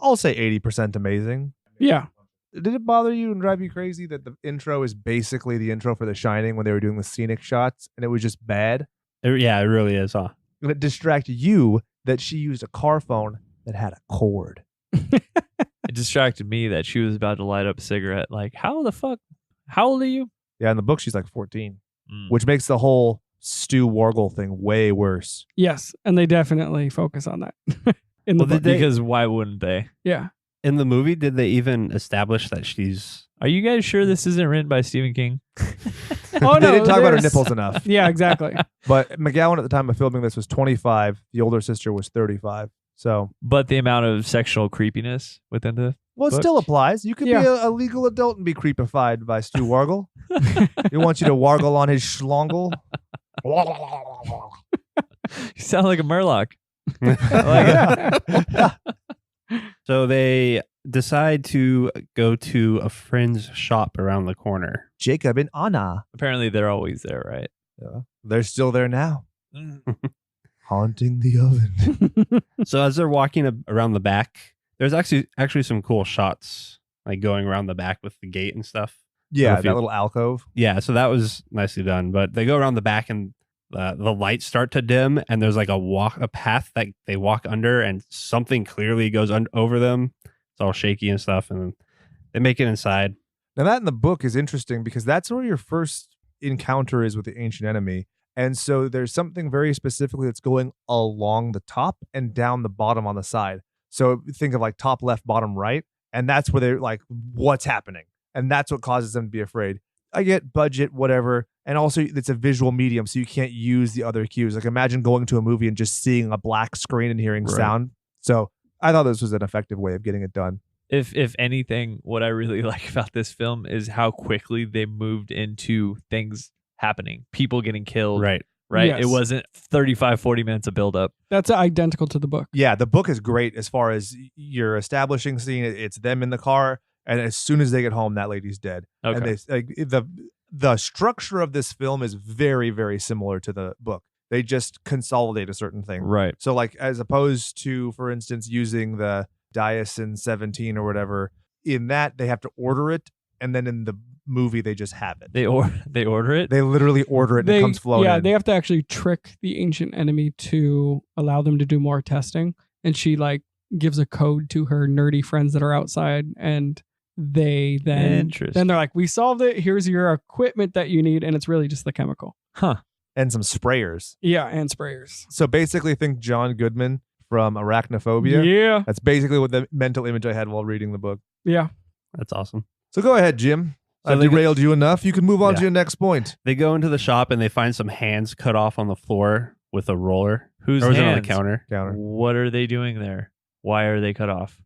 I'll say 80% amazing. Yeah. Did it bother you and drive you crazy that the intro is basically the intro for The Shining when they were doing the scenic shots and it was just bad? Yeah, it really is, huh? Did it distract you that she used a car phone that had a cord? It distracted me that she was about to light up a cigarette. Like, how the fuck? How old are you? Yeah, in the book she's like 14, Mm. which makes the whole Stu Wargle thing way worse. Yes, and they definitely focus on that in the Well, book. Because why wouldn't they? Yeah. In the movie, did they even establish that she's... Are you guys sure this isn't written by Stephen King? Oh, They no, didn't talk about her there's- nipples enough. Yeah, exactly. But McGowan at the time of filming this was 25. The older sister was 35. So But the amount of sexual creepiness within the Well, it book. still applies. You could Yeah. be a legal adult and be creepified by Stu Wargle. He wants you to wargle on his schlongle. You sound like a Murloc. So they decide to go to a friend's shop around the corner. Jacob and Anna. Apparently, they're always there, right? Yeah. They're still there now. Haunting the oven. So as they're walking around the back, there's actually some cool shots, like going around the back with the gate and stuff. Yeah, if that you- little alcove. Yeah, so that was nicely done. But they go around the back and the lights start to dim, and there's like a path that they walk under, and something clearly goes over them. It's all shaky and stuff, and they make it inside. Now that in the book is interesting because that's where your first encounter is with the ancient enemy. And so there's something very specifically that's going along the top and down the bottom on the side. So think of like top left, bottom right. And that's where they're like, what's happening? And that's what causes them to be afraid. I get budget, whatever. And also it's a visual medium, so you can't use the other cues. Like imagine going to a movie and just seeing a black screen and hearing Right. sound. So I thought this was an effective way of getting it done. If anything, what I really like about this film is how quickly they moved into things happening, people getting killed. Right. Right. It Yes. wasn't 35, 40 minutes of buildup. That's identical to the book. Yeah, the book is great as far as your establishing scene. It's them in the car, and as soon as they get home, that lady's dead. Okay. And they, like, the structure of this film is very, very similar to the book. They just consolidate a certain thing. Right. So, like, as opposed to, for instance, using the Diason 17 or whatever, in that they have to order it, and then in the movie they just have it. They order it. They literally order it and it comes floating. Yeah, they have to actually trick the ancient enemy to allow them to do more testing. And she like gives a code to her nerdy friends that are outside, and they then Interesting. they're like, "We solved it. Here's your equipment that you need," and it's really just the chemical. Huh. And some sprayers. Yeah, and sprayers. So basically, think John Goodman from Arachnophobia. Yeah, That's basically what the mental image I had while reading the book. yeah. That's awesome. So go ahead, Jim. So I've they go- derailed you enough. You can move on Yeah. to your next point. They go into the shop and they find some hands cut off on the floor with a roller. Whose Or was it on the hands? counter? Counter. What are they doing there? Why are they cut off?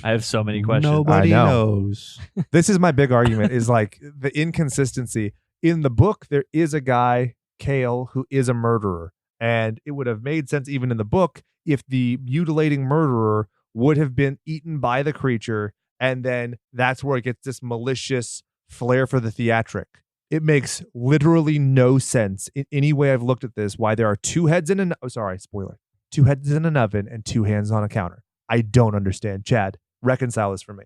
I have so many questions. Nobody I know. knows. This is my big argument is like the inconsistency. In the book, there is a guy, Kale, who is a murderer. And it would have made sense even in the book if the mutilating murderer would have been eaten by the creature. And then that's where it gets this malicious flair for the theatric. It makes literally no sense in any way I've looked at this why there are two heads in an spoiler. 2 heads in an oven and 2 hands on a counter. I don't understand. Chad, reconcile this for me.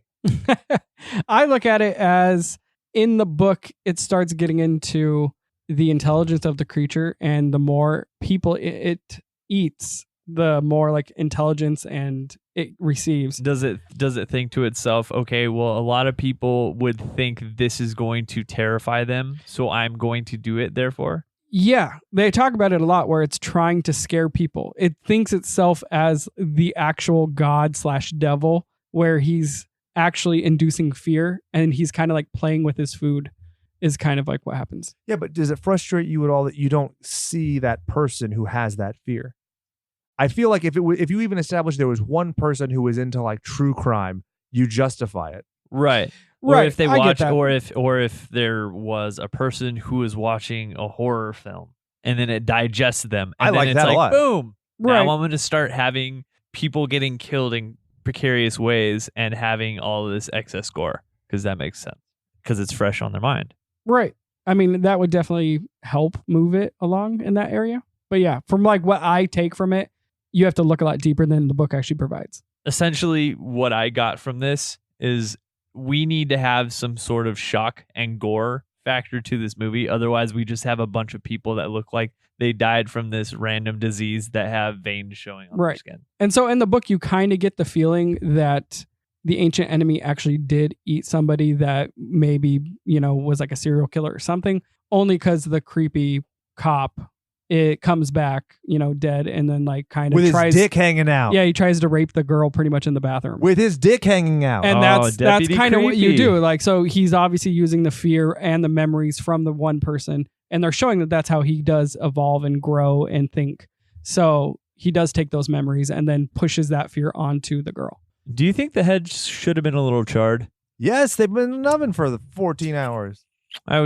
I look at it as in the book, it starts getting into the intelligence of the creature, and the more people it eats, the more like intelligence and it receives. Does it think to itself, okay, well, a lot of people would think this is going to terrify them, so I'm going to do it, therefore? Yeah, they talk about it a lot where it's trying to scare people. It thinks itself as the actual god / devil, where he's actually inducing fear and he's kind of like playing with his food is kind of like what happens. Yeah, but does it frustrate you at all that you don't see that person who has that fear? I feel like if you even established there was one person who was into like true crime, you justify it. Right. Or Right, if they I get watch, that. or if there was a person who was watching a horror film and then it digests them, and I then like it's that a like, lot. boom. Right. Now I'm going to start having people getting killed in precarious ways and having all of this excess gore, because that makes sense, because it's fresh on their mind. Right. I mean, that would definitely help move it along in that area. But yeah, from like what I take from it, you have to look a lot deeper than the book actually provides. Essentially, what I got from this is we need to have some sort of shock and gore factor to this movie. Otherwise, we just have a bunch of people that look like they died from this random disease that have veins showing on their Right. skin. And so in the book, you kind of get the feeling that the ancient enemy actually did eat somebody that maybe, was like a serial killer or something, only because the creepy cop, it comes back, dead, and then like kind of With tries. his dick hanging out. Yeah, he tries to rape the girl pretty much in the bathroom. With his dick hanging out. And Oh, that's Deputy kind of what you Creepy. do. Like, so he's obviously using the fear and the memories from the one person, and they're showing that that's how he does evolve and grow and think. So he does take those memories and then pushes that fear onto the girl. Do you think the head should have been a little charred? Yes, they've been in an oven for 14 hours. I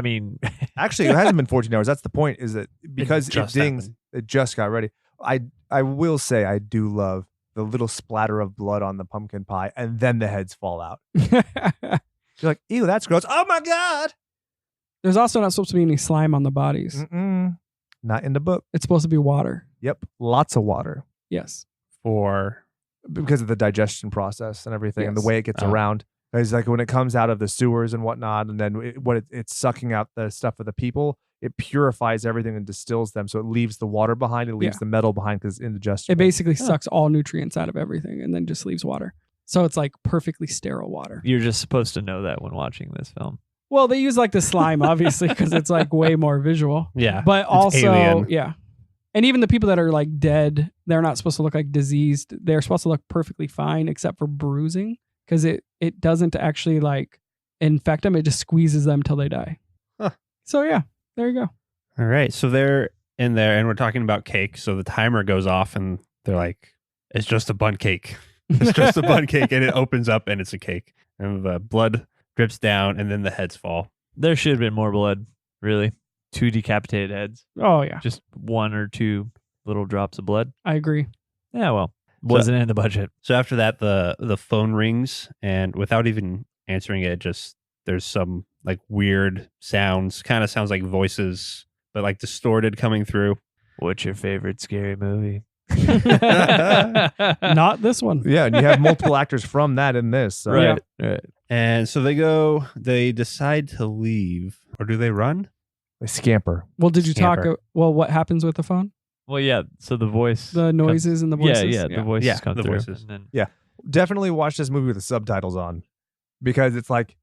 mean, Actually, it hasn't been 14 hours. That's the point, is that because it just dings, happened. it just got ready. I will say I do love the little splatter of blood on the pumpkin pie, and then the heads fall out. You're like, ew, that's gross. Oh my God. There's also not supposed to be any slime on the bodies. Mm-mm. Not in the book. It's supposed to be water. Yep. Lots of water Yes. For because of the digestion process and everything and the Yes. way it gets around. It's like when it comes out of the sewers and whatnot, and then it's sucking out the stuff of the people, it purifies everything and distills them. So it leaves the water behind. It leaves the metal behind because it's indigestible. It basically sucks all nutrients out of everything and then just leaves water. So it's like perfectly sterile water. you're just supposed to know that when watching this film. Well, they use like the slime, obviously, because it's like way more visual. yeah, But it's also, alien. yeah. And even the people that are like dead, they're not supposed to look like diseased. They're supposed to look perfectly fine except for bruising because it doesn't actually like infect them. It just squeezes them till they die. Huh. So yeah, there you go. All right, so they're in there, and we're talking about cake. So the timer goes off, and they're like, "It's just a bun cake. It's just a bun cake," and it opens up, and it's a cake, and the blood drips down, and then the heads fall. There should have been more blood, really. 2 decapitated heads. Oh yeah, Just 1 or 2 little drops of blood. I agree. Yeah, well, wasn't in the budget. So after that, the phone rings, and without even answering it, just there's some like weird sounds. Kind of sounds like voices, but like distorted coming through. What's your favorite scary movie? Not this one. Yeah, and you have multiple actors from that in this. So. Right. And so they decide to leave, or do they run? They scamper. Well, did you Scamper. talk? Well, what happens with the phone? Well, yeah. So the voice. The noises and the voices. The voices Yeah, come the through. voices. And then, Definitely watch this movie with the subtitles on, because it's like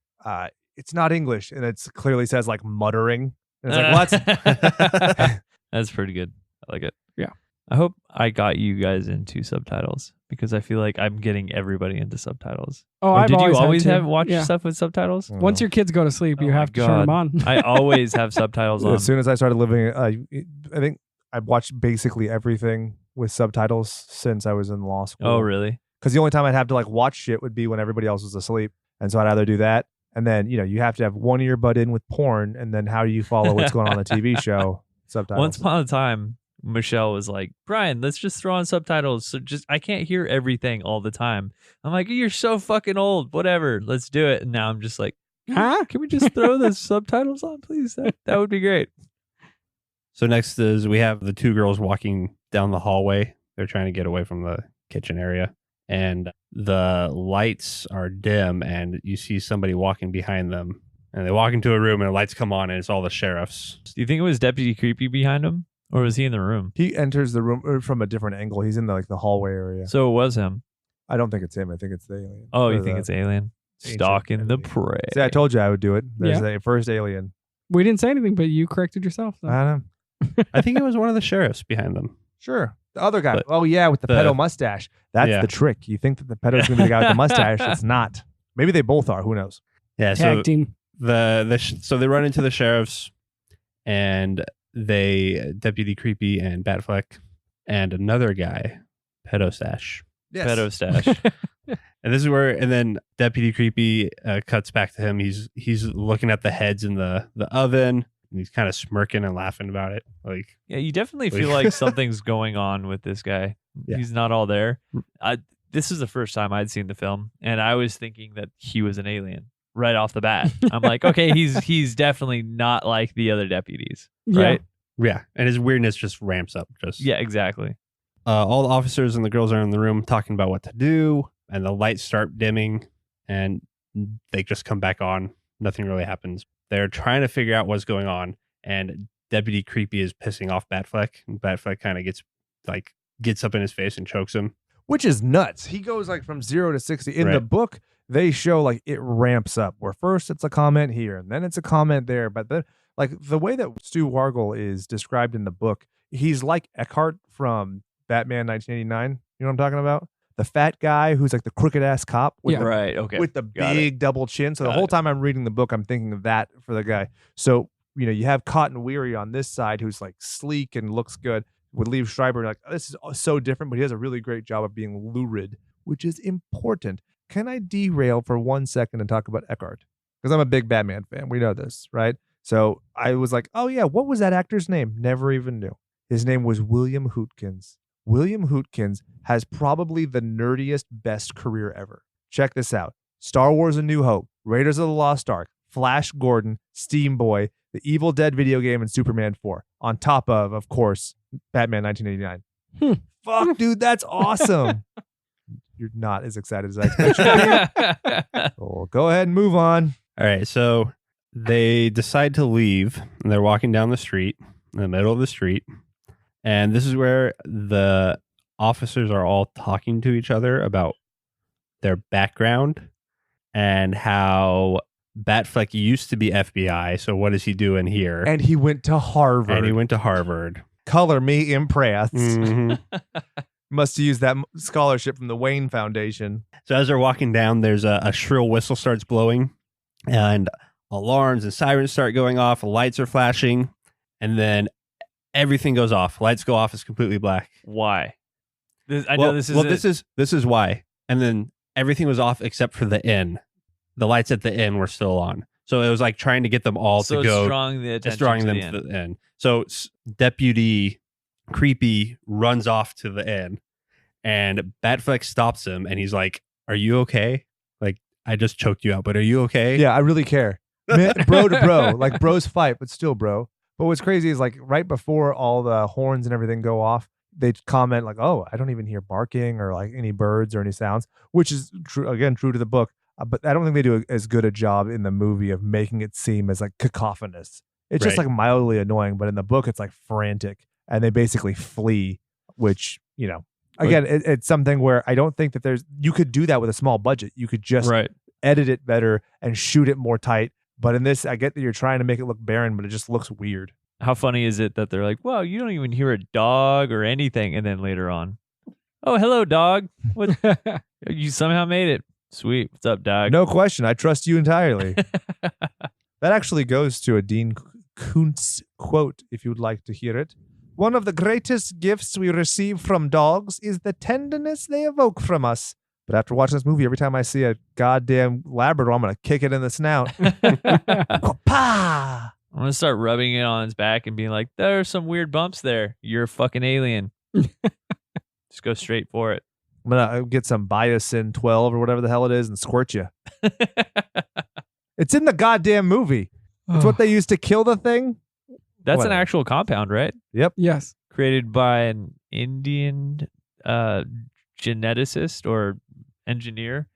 it's not English and it clearly says like muttering. And it's like what? That's pretty good. I like it. Yeah. I hope I got you guys into subtitles because I feel like I'm getting everybody into subtitles. Oh, Or I've did you always had to. have watch Yeah. stuff with subtitles? Once your kids go to sleep, Oh you my have to turn them on. I always have subtitles on. As soon as I started living, I think I've watched basically everything with subtitles since I was in law school. Oh, really? Because the only time I'd have to like watch shit would be when everybody else was asleep, and so I'd either do that, and then you have to have one earbud in with porn, and then how do you follow what's going on the TV show? Subtitles. Once upon a time, Michelle was like, Brian, let's just throw on subtitles. So I can't hear everything all the time. I'm like, you're so fucking old. Whatever. Let's do it. And now I'm just like, Huh? can we just throw the subtitles on, please? That would be great. So next is we have the 2 girls walking down the hallway. They're trying to get away from the kitchen area, and the lights are dim, and you see somebody walking behind them. And they walk into a room, and the lights come on, and it's all the sheriffs. Do you think it was Deputy Creepy behind him? Or was he in the room? He enters the room from a different angle. He's in the hallway area. So it was him. I don't think it's him. I think it's the alien. Oh, you Or think the it's Alien? ancient Stalking the alien. prey. See, I told you I would do it. There's Yeah. the first alien. We didn't say anything, but you corrected yourself. Though. I don't know. I think it was one of the sheriffs behind them. Sure. The other guy. But Oh, yeah, with the the- pedo mustache. That's Yeah. the trick. You think that the pedo's going to be the guy with the mustache. It's not. Maybe they both are. Who knows? Yeah, Tag so team. so they run into the sheriffs, and Deputy Creepy and Batfleck and another guy, Pedo Stash. Pedo stash. And this is where, and then Deputy Creepy cuts back to him. He's looking at the heads in the oven, and he's kind of smirking and laughing about it. Like, Yeah, you definitely feel like something's going on with this guy. Yeah. He's not all there. This is the first time I'd seen the film, and I was thinking that he was an alien right off the bat. I'm like, okay, he's definitely not like the other deputies, right? yeah, and his weirdness just ramps up. Yeah, exactly. All the officers and the girls are in the room talking about what to do, and the lights start dimming, and they just come back on. Nothing really happens. They're trying to figure out what's going on, and Deputy Creepy is pissing off Batfleck, and Batfleck kind of gets up in his face and chokes him. Which is nuts. He goes like from 0 to 60. In the Right. book, they show like it ramps up, where first it's a comment here and then it's a comment there. But then, like the way that Stu Wargle is described in the book, he's like Eckhart from Batman 1989. You know what I'm talking about? The fat guy who's like the crooked ass cop with, Yeah. Right. Okay. with the Got big double chin. So the Got whole it. time I'm reading the book, I'm thinking of that for the guy. So, you have Cotton Weary on this side who's like sleek and looks good. With Liev Schreiber, like this is so different, but he does a really great job of being lurid which is important. Can I derail for 1 second and talk about Eckhart? Because I'm a big Batman fan. We know this, right? So I was like, oh yeah, what was that actor's name? Never even knew. His name was William Hootkins. William Hootkins has probably the nerdiest, best career ever. Check this out. Star Wars A New Hope, Raiders of the Lost Ark, Flash Gordon, Steam Boy, the Evil Dead video game, and Superman 4. On top of course, Batman 1989. Fuck, dude, that's awesome. You're not as excited as I expected. Well, go ahead and move on. All right, so they decide to leave, and they're walking down the street, in the middle of the street, and this is where the officers are all talking to each other about their background and how Batfleck used to be FBI, so what is he doing here? And he went to Harvard. Color me impressed. Mm-hmm. Must use that scholarship from the Wayne Foundation. So as they're walking down, there's a shrill whistle starts blowing, and alarms and sirens start going off, lights are flashing, and then everything goes off. Lights go off, it's completely black. Why? This is why. And then everything was off except for the inn. The lights at the inn were still on. So it was like trying to get them all to go. It's drawing the attention to the inn. So Deputy Creepy runs off to the inn, and Batfleck stops him, and he's like, "Are you okay? Like, I just choked you out, but are you okay?" Yeah, I really care. Man, bro to bro. Like, bros fight, but still bro. But what's crazy is, like, right before all the horns and everything go off, they comment like, "Oh, I don't even hear barking or like any birds or any sounds," which is true, again, true to the book. But I don't think they do as good a job in the movie of making it seem as like cacophonous. It's just like mildly annoying, but in the book, it's like frantic, and they basically flee. Which, you know, again, it's something where I don't think that you could do that with a small budget. You could just edit it better and shoot it more tight. But in this, I get that you're trying to make it look barren, but it just looks weird. How funny is it that they're like, "Wow, you don't even hear a dog or anything," and then later on, "Oh, hello, dog. What? You somehow made it. Sweet. What's up, dog?" No question. I trust you entirely. That actually goes to a Dean Koontz quote, if you would like to hear it. "One of the greatest gifts we receive from dogs is the tenderness they evoke from us. But after watching this movie, every time I see a goddamn Labrador, I'm going to kick it in the snout." Pa! I'm going to start rubbing it on its back and being like, "There are some weird bumps there. You're a fucking alien." Just go straight for it. I'm going to get some Biosin 12 or whatever the hell it is and squirt you. It's in the goddamn movie. It's what they used to kill the thing. That's an actual compound, right? Yep. Yes. Created by an Indian geneticist or engineer.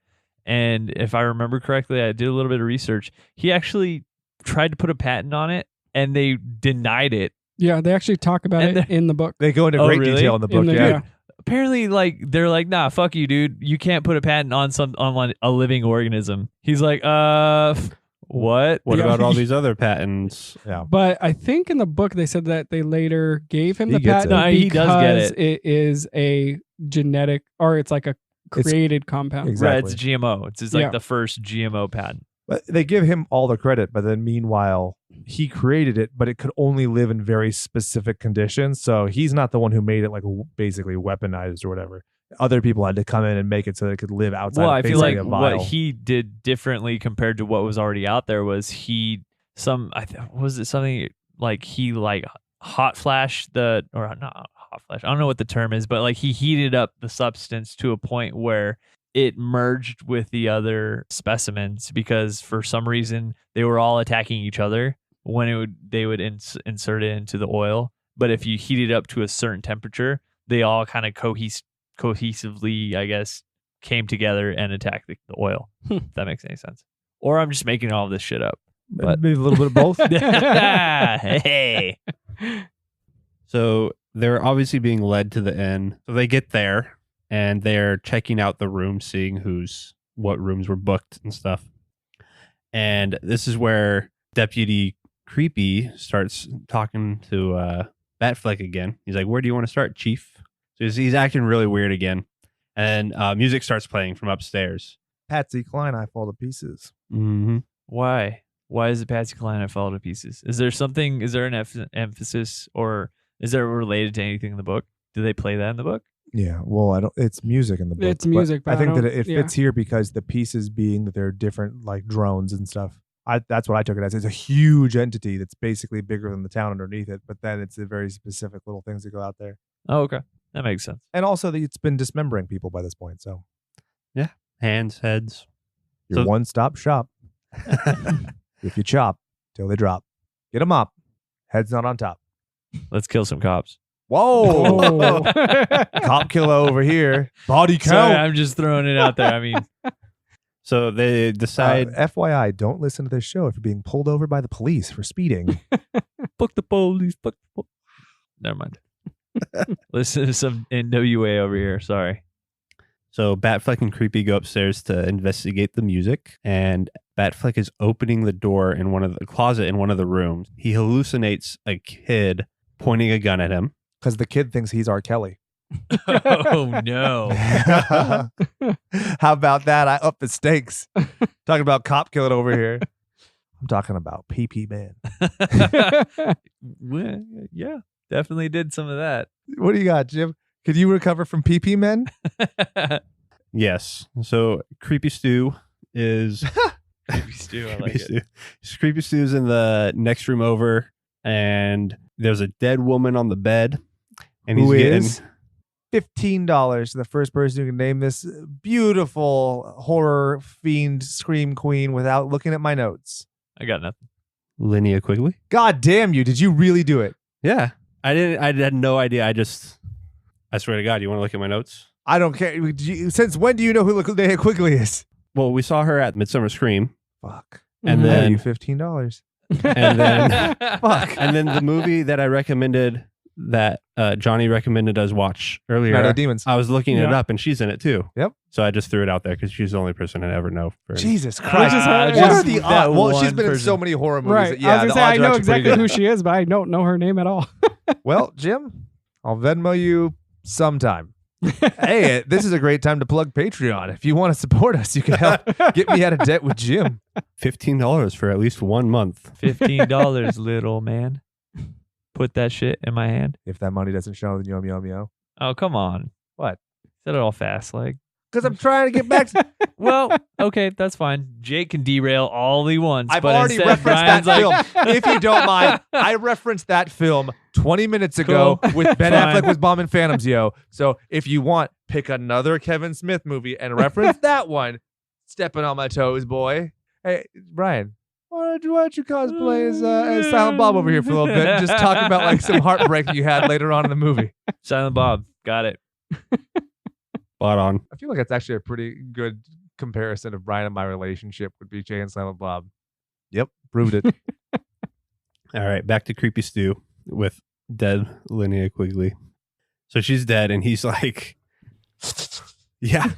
And if I remember correctly, I did a little bit of research. He actually tried to put a patent on it, and they denied it. Yeah, they actually talk about it in the book. They go into great detail in the book. Yeah. Apparently, like, they're like, "Nah, fuck you, dude. You can't put a patent on a living organism." He's like, what? What about all these other patents? Yeah. But I think in the book they said that they later gave him the patent No, he does get it is a genetic, or it's like a created compound. Exactly. Right, it's GMO. It's like the first GMO patent. But they give him all the credit, but then meanwhile, he created it, but it could only live in very specific conditions. So he's not the one who made it like basically weaponized or whatever. Other people had to come in and make it so that it could live outside. Well, of I feel like a vial. what he did differently compared to what was already out there was was it something like he like hot flash or not hot flash? I don't know what the term is, but like he heated up the substance to a point where it merged with the other specimens, because for some reason they were all attacking each other when they would insert it into the oil. But if you heat it up to a certain temperature, they all kind of cohesively, I guess, came together and attacked the oil. If that makes any sense. Or I'm just making all this shit up. But maybe a little bit of both. Hey. So they're obviously being led to the inn. So they get there and they're checking out the rooms, seeing what rooms were booked and stuff. And this is where Deputy Creepy starts talking to Batfleck again. He's like, "Where do you want to start, Chief?" So he's acting really weird again. And music starts playing from upstairs. Patsy Cline, I fall to pieces. Mm-hmm. Why? Why is it Patsy Cline I fall to pieces? Is there an emphasis, or is there related to anything in the book? Do they play that in the book? Yeah, well, I don't. It's music in the book. It's music, but I think I that don't- it yeah. fits here because the pieces being that they're different, like drones and stuff. That's what I took it as. It's a huge entity that's basically bigger than the town underneath it, but then it's the very specific little things that go out there. Oh, okay. That makes sense. And also, it's been dismembering people by this point, so Hands, heads. your So- one-stop shop. If you chop till they drop, get them up. Head's not on top. Let's kill some cops. Whoa! Oh. Cop killer over here. Body count. Sorry, I'm just throwing it out there. I mean, So they decide. FYI, don't listen to this show if you're being pulled over by the police for speeding. fuck the police. Fuck the Never mind. Listen to some NWA over here. Sorry. So Batfleck and Creepy go upstairs to investigate the music, and Batfleck is opening the door in one of the closet in one of the rooms. He hallucinates a kid pointing a gun at him. Because the kid thinks he's R. Kelly. Oh, no. How about that? I up the stakes. Talking about cop killing over here. I'm talking about PP Man. Well, yeah, definitely did some of that. What do you got, Jim? Could you recover from PP Men? Yes. So Creepy Stu is Creepy Stu, I like it. Creepy Stu's in the next room over, and there's a dead woman on the bed, and Who he's is $15 to the first person who can name this beautiful horror fiend scream queen without looking at my notes. I got nothing. Linnea Quigley. God damn you. Did you really do it? Yeah, I didn't. I had no idea. I swear to God, you want to look at my notes? I don't care. Since when do you know who Linnea Quigley is? Well, we saw her at Midsummer Scream, Fuck. and Mhm. I owe then you $15. and then Fuck. and then the movie that I recommended that Johnny recommended us watch earlier. Night of the Demons. I was looking it Yeah. up, and she's in it too. Yep. So I just threw it out there because she's the only person I ever know. For Jesus Which Christ. is her- What just are the that odds? Well, she's one been in person. so many horror movies. Right. That, yeah, I was the gonna say I odds are know actually pretty exactly good. who she is, but I don't know her name at all. Well, Jim, I'll Venmo you sometime. Hey, this is a great time to plug Patreon. If you want to support us, you can help get me out of debt with Jim. $15 for at least 1 month. $15, little man. Put that shit in my hand. If that money doesn't show, then yo, yo, yo. Oh, come on. What? Said it all fast, like. Because I'm trying to get back to... Well, okay, that's fine. Jake can derail all he wants. I've but already instead, referenced that Brian's film. If you don't mind, I referenced that film 20 minutes ago with Ben Fine. Affleck was bombing Phantoms, yo. So if you want, pick another Kevin Smith movie and reference that one. Stepping on my toes, boy. Hey, Brian, why don't you cosplay as Silent Bob over here for a little bit? Just talking about like some heartbreak you had later on in the movie. Silent Bob. Got it. Spot on. I feel like it's actually a pretty good comparison of Brian and my relationship would be Jay and Silent Bob. Yep, proved it. All right, back to Creepy Stu with dead Linnea Quigley. So she's dead, and he's like, yeah,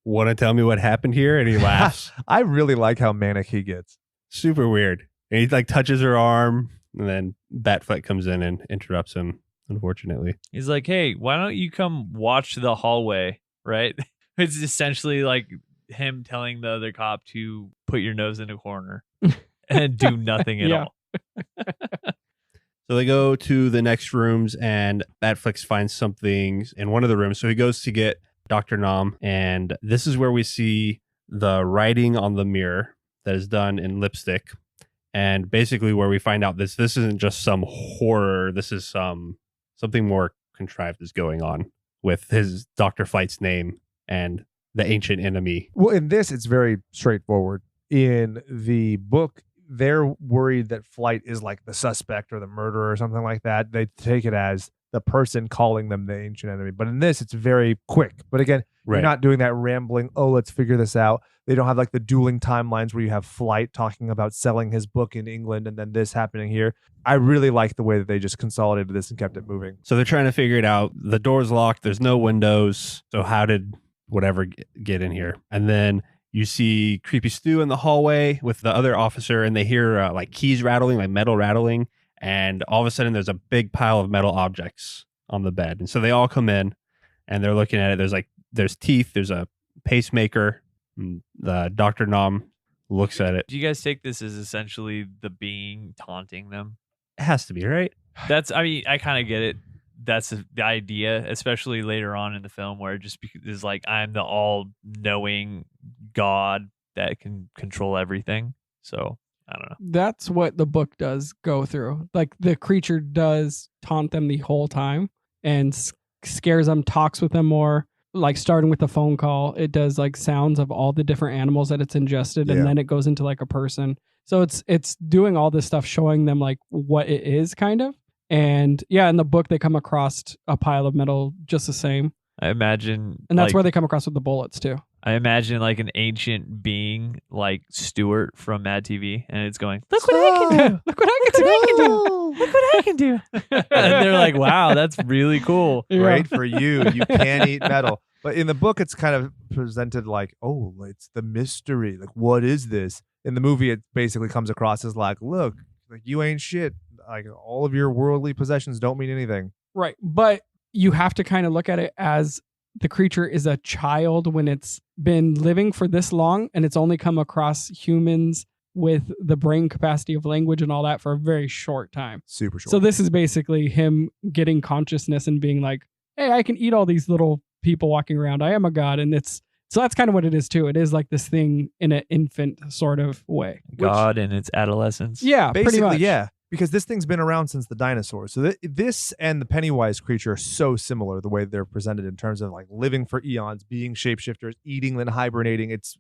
want to tell me what happened here? And he laughs. I really like how manic he gets. Super weird. And he like touches her arm, and then Batfleck comes in and interrupts him, unfortunately. He's like, hey, why don't you come watch the hallway, right? It's essentially like him telling the other cop to put your nose in a corner and do nothing at Yeah. all. So they go to the next rooms, and Batflex finds something in one of the rooms. So he goes to get Dr. Nam, and this is where we see the writing on the mirror that is done in lipstick. And basically where we find out this isn't just some horror. This is something more contrived is going on with his Dr. Flight's name and the ancient enemy. Well, in this, it's very straightforward. In the book, they're worried that Flight is like the suspect or the murderer or something like that. They take it as the person calling them the ancient enemy. But in this, it's very quick. But again, you're not doing that rambling, oh, let's figure this out. They don't have like the dueling timelines where you have Flight talking about selling his book in England and then this happening here. I really like the way that they just consolidated this and kept it moving. So they're trying to figure it out. The door's locked. There's no windows. So how did whatever get in here? And then you see Creepy Stu in the hallway with the other officer, and they hear like keys rattling, like metal rattling. And all of a sudden, there's a big pile of metal objects on the bed. And so they all come in, and they're looking at it. There's teeth. There's a pacemaker. And the Dr. Nam looks at it. Do you guys take this as essentially the being taunting them? It has to be, right? I mean, I kind of get it. that's the idea, especially later on in the film, where it just is like, I'm the all-knowing God that can control everything. So I don't know. That's what the book does go through. Like the creature does taunt them the whole time and scares them, talks with them more. Like starting with the phone call, it does like sounds of all the different animals that it's ingested, and then it goes into like a person. So it's doing all this stuff, showing them like what it is kind of. And yeah, in the book they come across a pile of metal just the same. I imagine, and that's like, where they come across with the bullets too. I imagine like an ancient being like Stuart from Mad TV, and it's going, look what I can do. Look what I can do. Look what I can do. And they're like, wow, that's really cool. Right? For you can eat metal. But in the book, it's kind of presented like, oh, it's the mystery. Like, what is this? In the movie, it basically comes across as like, look, like you ain't shit. Like all of your worldly possessions don't mean anything. Right. But you have to kind of look at it as the creature is a child when it's been living for this long, and it's only come across humans with the brain capacity of language and all that for a very short time. Super short. So this is basically him getting consciousness and being like, hey, I can eat all these little people walking around. I am a god. And so that's kind of what it is too. It is like this thing in an infant sort of way. God in its adolescence. Yeah, basically, pretty much. yeah. Because this thing's been around since the dinosaurs. So this and the Pennywise creature are so similar the way they're presented in terms of like living for eons, being shapeshifters, eating, then hibernating. It's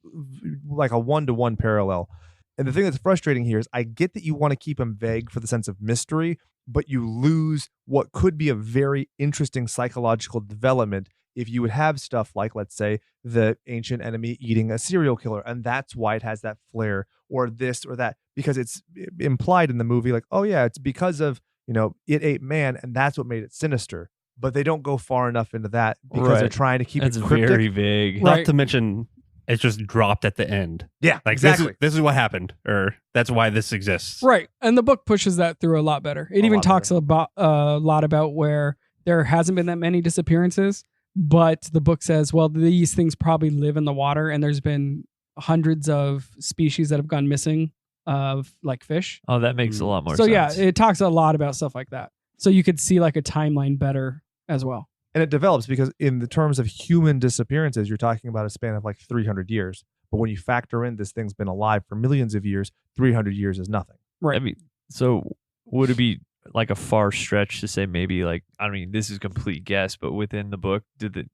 like a 1-to-1 parallel. And the thing that's frustrating here is I get that you want to keep them vague for the sense of mystery, but you lose what could be a very interesting psychological development if you would have stuff like, let's say, the ancient enemy eating a serial killer, and that's why it has that flair, or this or that, because it's implied in the movie like, oh yeah, it's because of, it ate man, and that's what made it sinister. But they don't go far enough into that because they're trying to keep it cryptic. Very vague. Not to mention, it's just dropped at the end. Yeah, like exactly. This is what happened, or that's why this exists. Right. And the book pushes that through a lot better. It even talks about a lot about where there hasn't been that many disappearances, but the book says, well, these things probably live in the water, and there's been hundreds of species that have gone missing of like fish. Oh, that makes a lot more sense. So yeah, sense. it talks a lot about stuff like that. So you could see like a timeline better as well. And it develops because in the terms of human disappearances, you're talking about a span of like 300 years. But when you factor in this thing's been alive for millions of years, 300 years is nothing. Right. I mean, so would it be like a far stretch to say maybe like, I mean, this is a complete guess, but within the book, do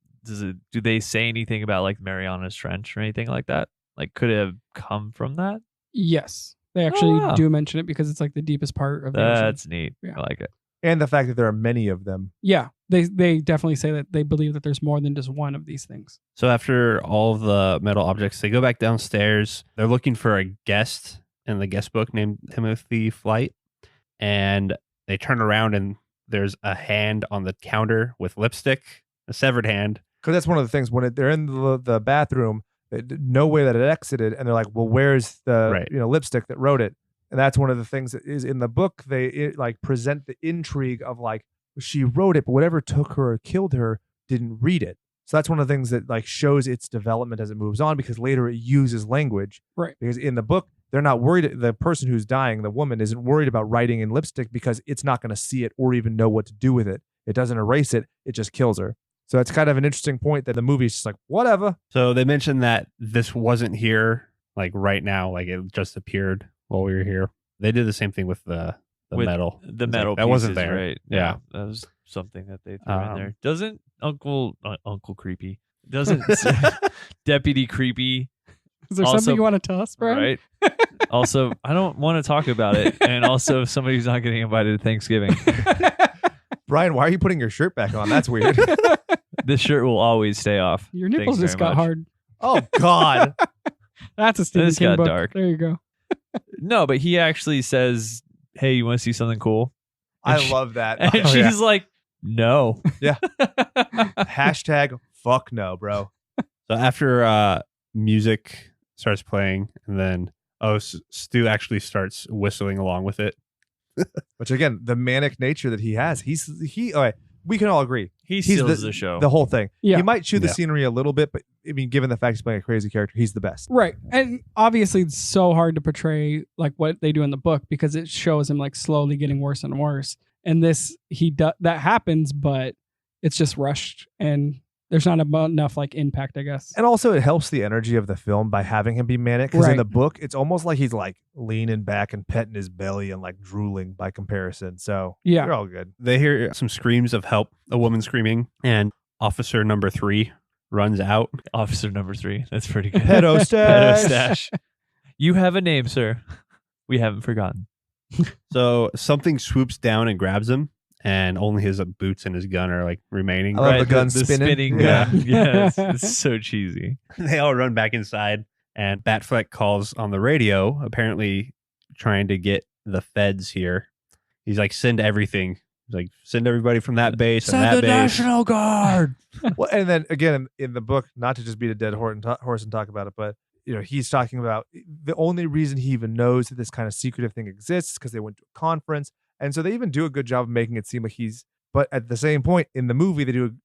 they say anything about like Mariana's Trench or anything like that? Like, could it have come from that? Yes. They actually do mention it because it's like the deepest part of the ocean. That's neat. Yeah. I like it. And the fact that there are many of them. Yeah. They definitely say that they believe that there's more than just one of these things. So after all of the metal objects, they go back downstairs. They're looking for a guest in the guest book named Timothy Flight. And they turn around and there's a hand on the counter with lipstick, a severed hand. Because that's one of the things when they're in the bathroom, no way that it exited. And they're like, well, where's the lipstick that wrote it? And that's one of the things that is in the book. They like present the intrigue of like, she wrote it, but whatever took her or killed her didn't read it. So that's one of the things that like shows its development as it moves on, because later it uses language. Right. Because in the book, they're not worried. The person who's dying, the woman, isn't worried about writing in lipstick because it's not going to see it or even know what to do with it. It doesn't erase it. It just kills her. So it's kind of an interesting point that the movie's just like, whatever. So they mentioned that this wasn't here like right now, like it just appeared while we were here. They did the same thing with the metal. The metal like, that wasn't there. Right. Yeah. That was something that they threw in there. Doesn't Uncle Creepy, doesn't Deputy Creepy. Is there something you want to tell us, Brian? Right. Also, I don't want to talk about it. And also, somebody who's not getting invited to Thanksgiving. Brian, why are you putting your shirt back on? That's weird. This shirt will always stay off. Your nipples just got hard. Oh, God. That's a Stephen King book. Dark. There you go. No, but he actually says, hey, you want to see something cool? And I love that. And she's like, no. Yeah. Hashtag fuck no, bro. So after music starts playing, and then Stu actually starts whistling along with it. Which again, the manic nature that he has, we can all agree. He steals the show. The whole thing. Yeah. He might chew the scenery a little bit, but I mean, given the fact he's playing a crazy character, he's the best. Right. And obviously it's so hard to portray like what they do in the book because it shows him like slowly getting worse and worse. And this that happens, but it's just rushed and there's not enough like impact, I guess. And also it helps the energy of the film by having him be manic. Because in Right. the book, it's almost like he's like leaning back and petting his belly and like drooling by comparison. So Yeah. you're all good. They hear some screams of help, a woman screaming, and officer number 3 runs out. Officer number 3. That's pretty good. Pedo stash. Pedo stash. You have a name, sir. We haven't forgotten. So something swoops down and grabs him, and only his boots and his gun are like remaining. I love the gun spinning. Yeah. gun. Yeah, it's so cheesy. They all run back inside, and Batfleck calls on the radio, apparently trying to get the feds here. He's like, send everything. He's like, send everybody from that base and that base. Guard. Well, and then again in the book, not to just beat a dead horse and talk about it, but he's talking about the only reason he even knows that this kind of secretive thing exists is because they went to a conference. And so they even do a good job of making it seem like but at the same point in the movie, they do,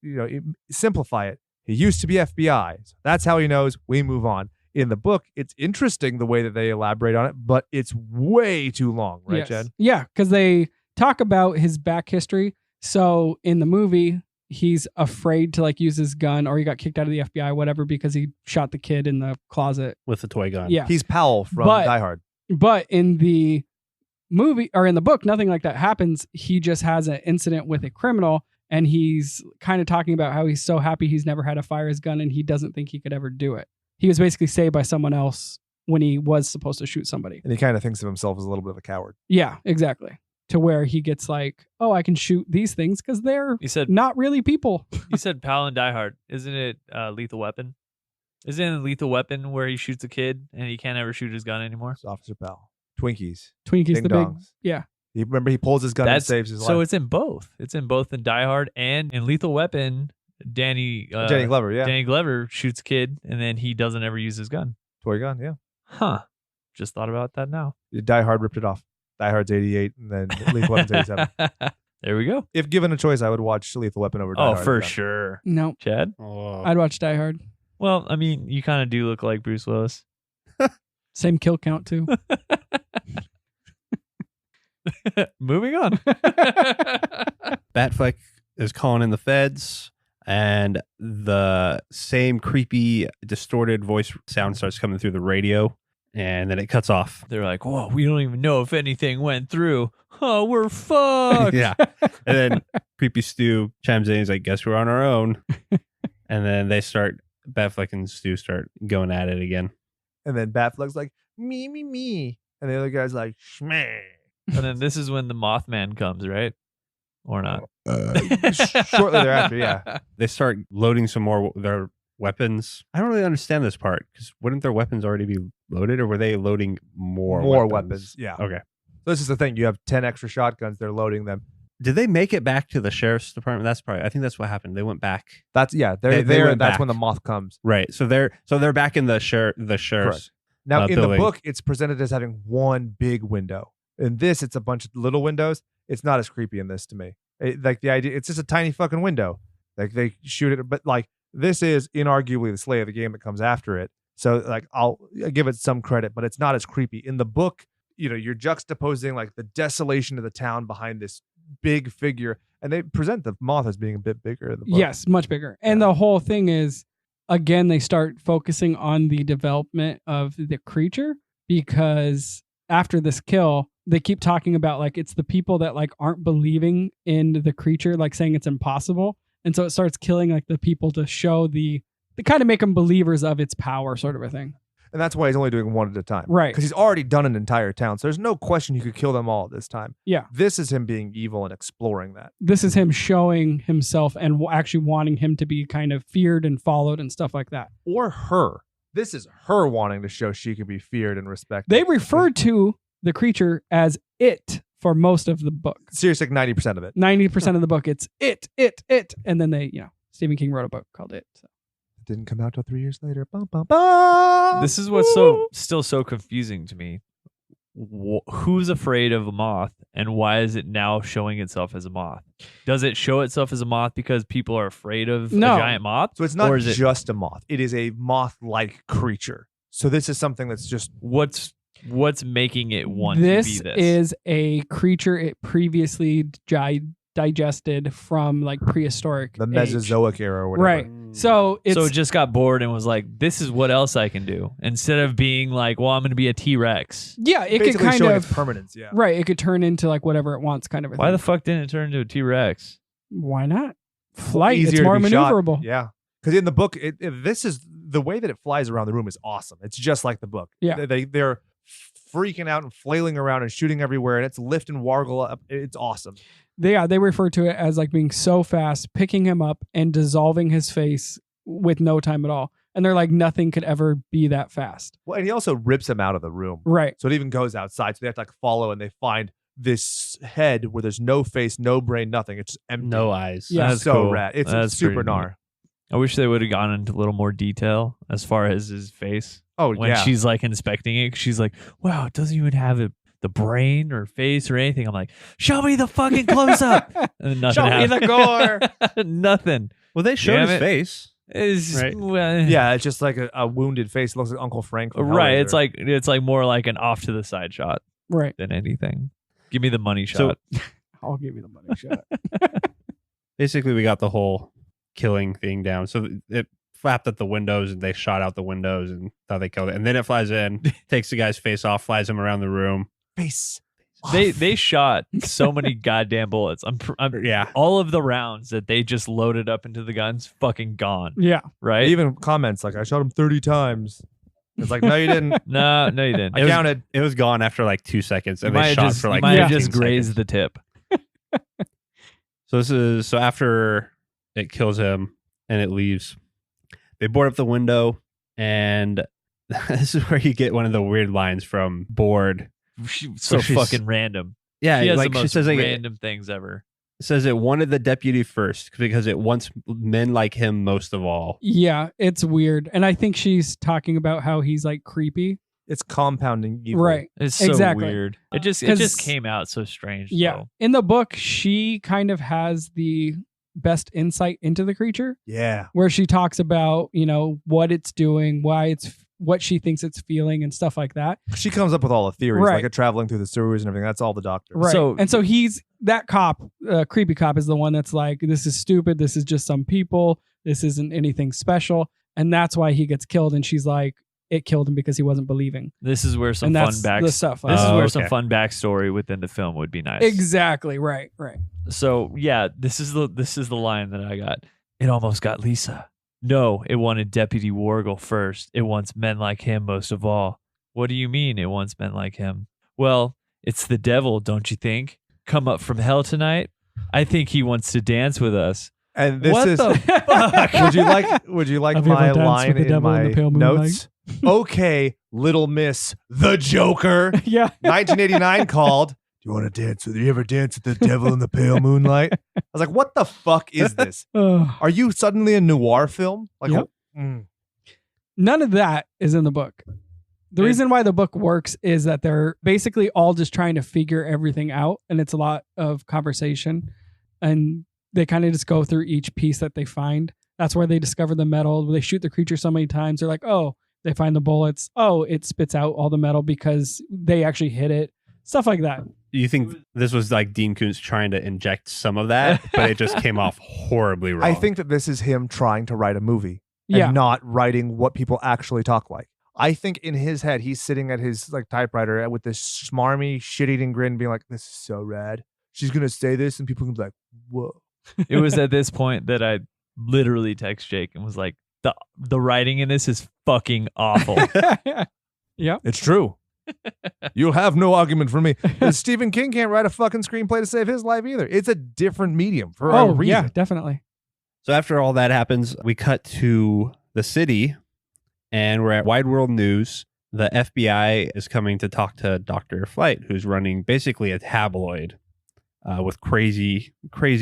simplify it. He used to be FBI. So that's how he knows. We move on. In the book, it's interesting the way that they elaborate on it, but it's way too long, right, Yes. Jen? Yeah, because they talk about his back history. So in the movie, he's afraid to like use his gun, or he got kicked out of the FBI, whatever, because he shot the kid in the closet. With the toy gun. Yeah. He's Powell from Die Hard. But in the movie or in the book, nothing like that happens. He just has an incident with a criminal, and he's kind of talking about how he's so happy he's never had to fire his gun, and he doesn't think he could ever do it. He was basically saved by someone else when he was supposed to shoot somebody. And he kind of thinks of himself as a little bit of a coward. Yeah, exactly. To where he gets like, oh, I can shoot these things because they're You said not really people. you said Pal and Die Hard. Isn't it Lethal Weapon? Isn't it Lethal Weapon where he shoots a kid and he can't ever shoot his gun anymore? It's Officer Powell. Twinkies. Twinkies Ding the big, dongs. yeah. He pulls his gun and saves his so life. it's in both. It's in both in Die Hard and in Lethal Weapon. Danny Glover, yeah. Danny Glover shoots a kid and then he doesn't ever use his gun. Toy gun, yeah. Huh. Just thought about that now. Die Hard ripped it off. Die Hard's 88 and then Lethal Weapon's 87. There we go. If given a choice, I would watch Lethal Weapon over Die Oh, Hard. for again. sure. No, Chad? Oh. I'd watch Die Hard. Well, I mean, you kind of do look like Bruce Willis. Same kill count too. Moving on. Batfleck is calling in the feds, and the same creepy, distorted voice sound starts coming through the radio, and then it cuts off. They're like, whoa, we don't even know if anything went through. Oh, we're fucked. Yeah. And then creepy Stu chimes in. He's like, guess we're on our own. And then Batfleck and Stu start going at it again. And then Batfleck's like, me. And the other guy's like, shmeh. And then this is when the Mothman comes, right? Or not? Shortly thereafter, yeah. They start loading some more their weapons. I don't really understand this part, because wouldn't their weapons already be loaded, or were they loading more weapons? Yeah. Okay. So this is the thing. You have 10 extra shotguns. They're loading them. Did they make it back to the sheriff's department? I think that's what happened. They went back. That's They there. went That's back. when the moth comes. Right. So they're back in the sheriff's. Correct. Now in building. the book, it's presented as having one big window. In this, it's a bunch of little windows. It's not as creepy in this to me. Like the idea, it's just a tiny fucking window. Like they shoot it, but like this is inarguably the slay of the game that comes after it. So like I'll give it some credit, but it's not as creepy. In the book, you're juxtaposing like the desolation of the town behind this big figure, and they present the moth as being a bit bigger in the book. Yes, much bigger. And the whole thing is, again, they start focusing on the development of the creature, because after this kill, they keep talking about like it's the people that like aren't believing in the creature, like saying it's impossible. And so it starts killing like the people to show they kind of make them believers of its power, sort of a thing. And that's why he's only doing one at a time. Right. Because he's already done an entire town. So there's no question he could kill them all at this time. Yeah. This is him being evil and exploring that. This is him showing himself and actually wanting him to be kind of feared and followed and stuff like that. Or her. This is her wanting to show she can be feared and respected. They refer to the creature as it for most of the book. Seriously, like 90% of it. 90% of the book, it's it. And then they, Stephen King wrote a book called It. So. It didn't come out till 3 years later. Bum, bum, bum. This is what's still so confusing to me. Who's afraid of a moth, and why is it now showing itself as a moth? Does it show itself as a moth because people are afraid of a giant moth? So it's not or is just a moth. It is a moth-like creature. So this is something that's just... What's What's making it want This to be this? is a creature it previously digested from like prehistoric The age. Mesozoic era or whatever. Right. So it's so it just got bored and was like, this is what else I can do. Instead of being like, well, I'm going to be a T-Rex. yeah, it could Basically kind showing of its permanence, yeah. right. It could turn into like whatever it wants, kind of a Why thing. the fuck didn't it turn into a T-Rex? Why not? Flight. Easier It's to more be shot. maneuverable. Yeah. Because in the book, this is the way that it flies around the room is awesome. It's just like the book. Yeah. They're freaking out and flailing around and shooting everywhere, and it's lift and wargle up. It's awesome. They refer to it as like being so fast, picking him up and dissolving his face with no time at all. And they're like, nothing could ever be that fast. Well, and he also rips him out of the room. Right. So it even goes outside. So they have to like follow, and they find this head where there's no face, no brain, nothing. It's just empty. No eyes. Yeah. It's That's so cool. rad. It's That's super pretty gnar. neat. I wish they would have gone into a little more detail as far as his face. Oh, When yeah. she's like inspecting it, she's like, wow, it doesn't even have the brain or face or anything. I'm like, show me the fucking close up. And nothing Show me happened. the gore. Nothing. Well, they showed Damn his it. face. It's, Right. well, Yeah, it's just like a wounded face. It looks like Uncle Frank. From right. Hellraiser. It's like more like an off to the side shot Right. than anything. Give me the money So- shot. I'll give you the money shot. Basically, we got the whole killing thing down. So it flapped at the windows and they shot out the windows and thought they killed it. And then it flies in, takes the guy's face off, flies him around the room. face. They shot so many goddamn bullets. Yeah. All of the rounds that they just loaded up into the guns, fucking gone. Yeah. Right? Even comments like, I shot him 30 times. It's like, no, you didn't. No, you didn't. I counted. It was gone after like 2 seconds. You And might they have shot just, for like you might have 15 just grazed seconds. the tip. So after it kills him and it leaves, they board up the window, and this is where you get one of the weird lines from Board. So Where she's- fucking random. Yeah, She has like the she most says, like, random things ever. says it wanted the deputy first because it wants men like him most of all. Yeah. It's weird. And I think she's talking about how he's like creepy. It's compounding evil. Right. It's so Exactly. weird. It 'Cause- just came out so strange. Yeah. though. In the book, she kind of has the best insight into the creature, Yeah. where she talks about, what it's doing, what she thinks it's feeling and stuff like that. She comes up with all the theories, Right. like it traveling through the sewers and everything. That's all the doctor. Right. So- and so he's that cop, creepy cop is the one that's like, this is stupid. This is just some people. This isn't anything special. And that's why he gets killed. And she's like, it killed him because he wasn't believing. This is where some And fun that's back. the This stuff. is Oh, where some okay. fun backstory within the film would be nice. Exactly. Right. So yeah, this is the line that I got. It almost got Lisa. No, it wanted Deputy Wargle first. It wants men like him most of all. What do you mean it wants men like him? Well, it's the devil, don't you think? Come up from hell tonight? I think he wants to dance with us. And this What is the fuck? would you like Have you my ever danced line with the in devil in my the pale moonlight? notes? Okay, little miss, the Joker. Yeah. 1989 called. Do you want to dance with? You ever dance with the devil in the pale moonlight? I was like, what the fuck is this? Are you suddenly a noir film? Like, Yep. None of that is in the book. The reason why the book works is that they're basically all just trying to figure everything out, and it's a lot of conversation, and they kind of just go through each piece that they find. That's where they discover the metal. They shoot the creature so many times. They're like, oh, they find the bullets. Oh, it spits out all the metal because they actually hit it. Stuff like that. You think this was like Dean Koontz trying to inject some of that, but it just came off horribly wrong. I think that this is him trying to write a movie and Yeah. not writing what people actually talk like. I think in his head, he's sitting at his like typewriter with this smarmy, shit-eating grin, being like, "This is so rad. She's gonna say this, and people can be like, whoa." It was at this point that I literally text Jake and was like, the writing in this is fucking awful. Yep. It's true. You'll have no argument for me. But Stephen King can't write a fucking screenplay to save his life either. It's a different medium for a Oh, reason. yeah, definitely. So after all that happens, we cut to the city, and we're at Wide World News. The FBI is coming to talk to Dr. Flight, who's running basically a tabloid with crazy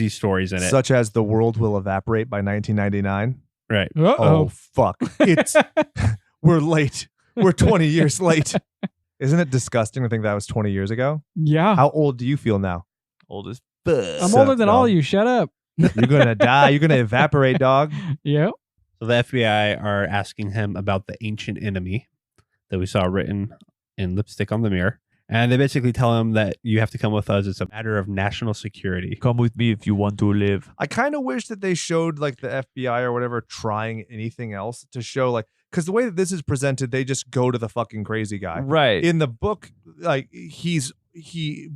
stories in it. Such as the world will evaporate by 1999. Right. Oh, Uh-oh. fuck. It's we're late. We're 20 years late. Isn't it disgusting to think that was 20 years ago? Yeah. How old do you feel now? Old as fuck. I'm So- older than all no. you. Shut up. You're gonna die. You're gonna evaporate, dog. Yep. So the FBI are asking him about the ancient enemy that we saw written in lipstick on the mirror. And they basically tell him that you have to come with us. It's a matter of national security. Come with me if you want to live. I kind of wish that they showed like the FBI or whatever trying anything else to show like, because the way that this is presented, they just go to the fucking crazy guy. Right. In the book, like he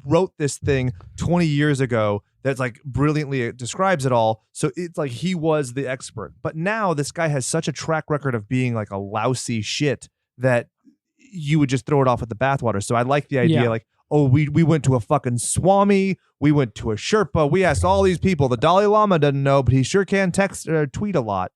wrote this thing 20 years ago that's like brilliantly describes it all. So it's like he was the expert. But now this guy has such a track record of being like a lousy shit that you would just throw it off with the bathwater. So I like the idea like, oh, we went to a fucking Swami. We went to a Sherpa. We asked all these people. The Dalai Lama doesn't know, but he sure can text or tweet a lot.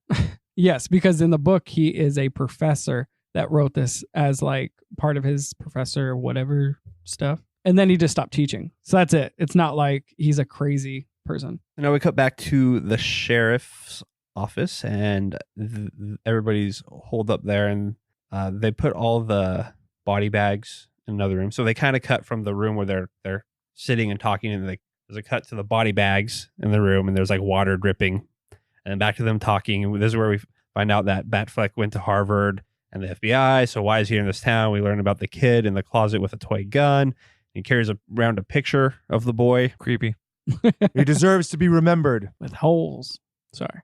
Yes, because in the book, he is a professor that wrote this as like part of his professor whatever stuff. And then he just stopped teaching. So that's it. It's not like he's a crazy person. And now we cut back to the sheriff's office, and everybody's holed up there, and they put all the body bags in another room. So they kind of cut from the room where they're sitting and talking, and there's a cut to the body bags in the room, and there's like water dripping, and then back to them talking. And this is where we find out that Batfleck went to Harvard and the FBI. So why is he in this town? We learn about the kid in the closet with a toy gun. He carries around a picture of the boy. Creepy. He deserves to be remembered. With holes. Sorry.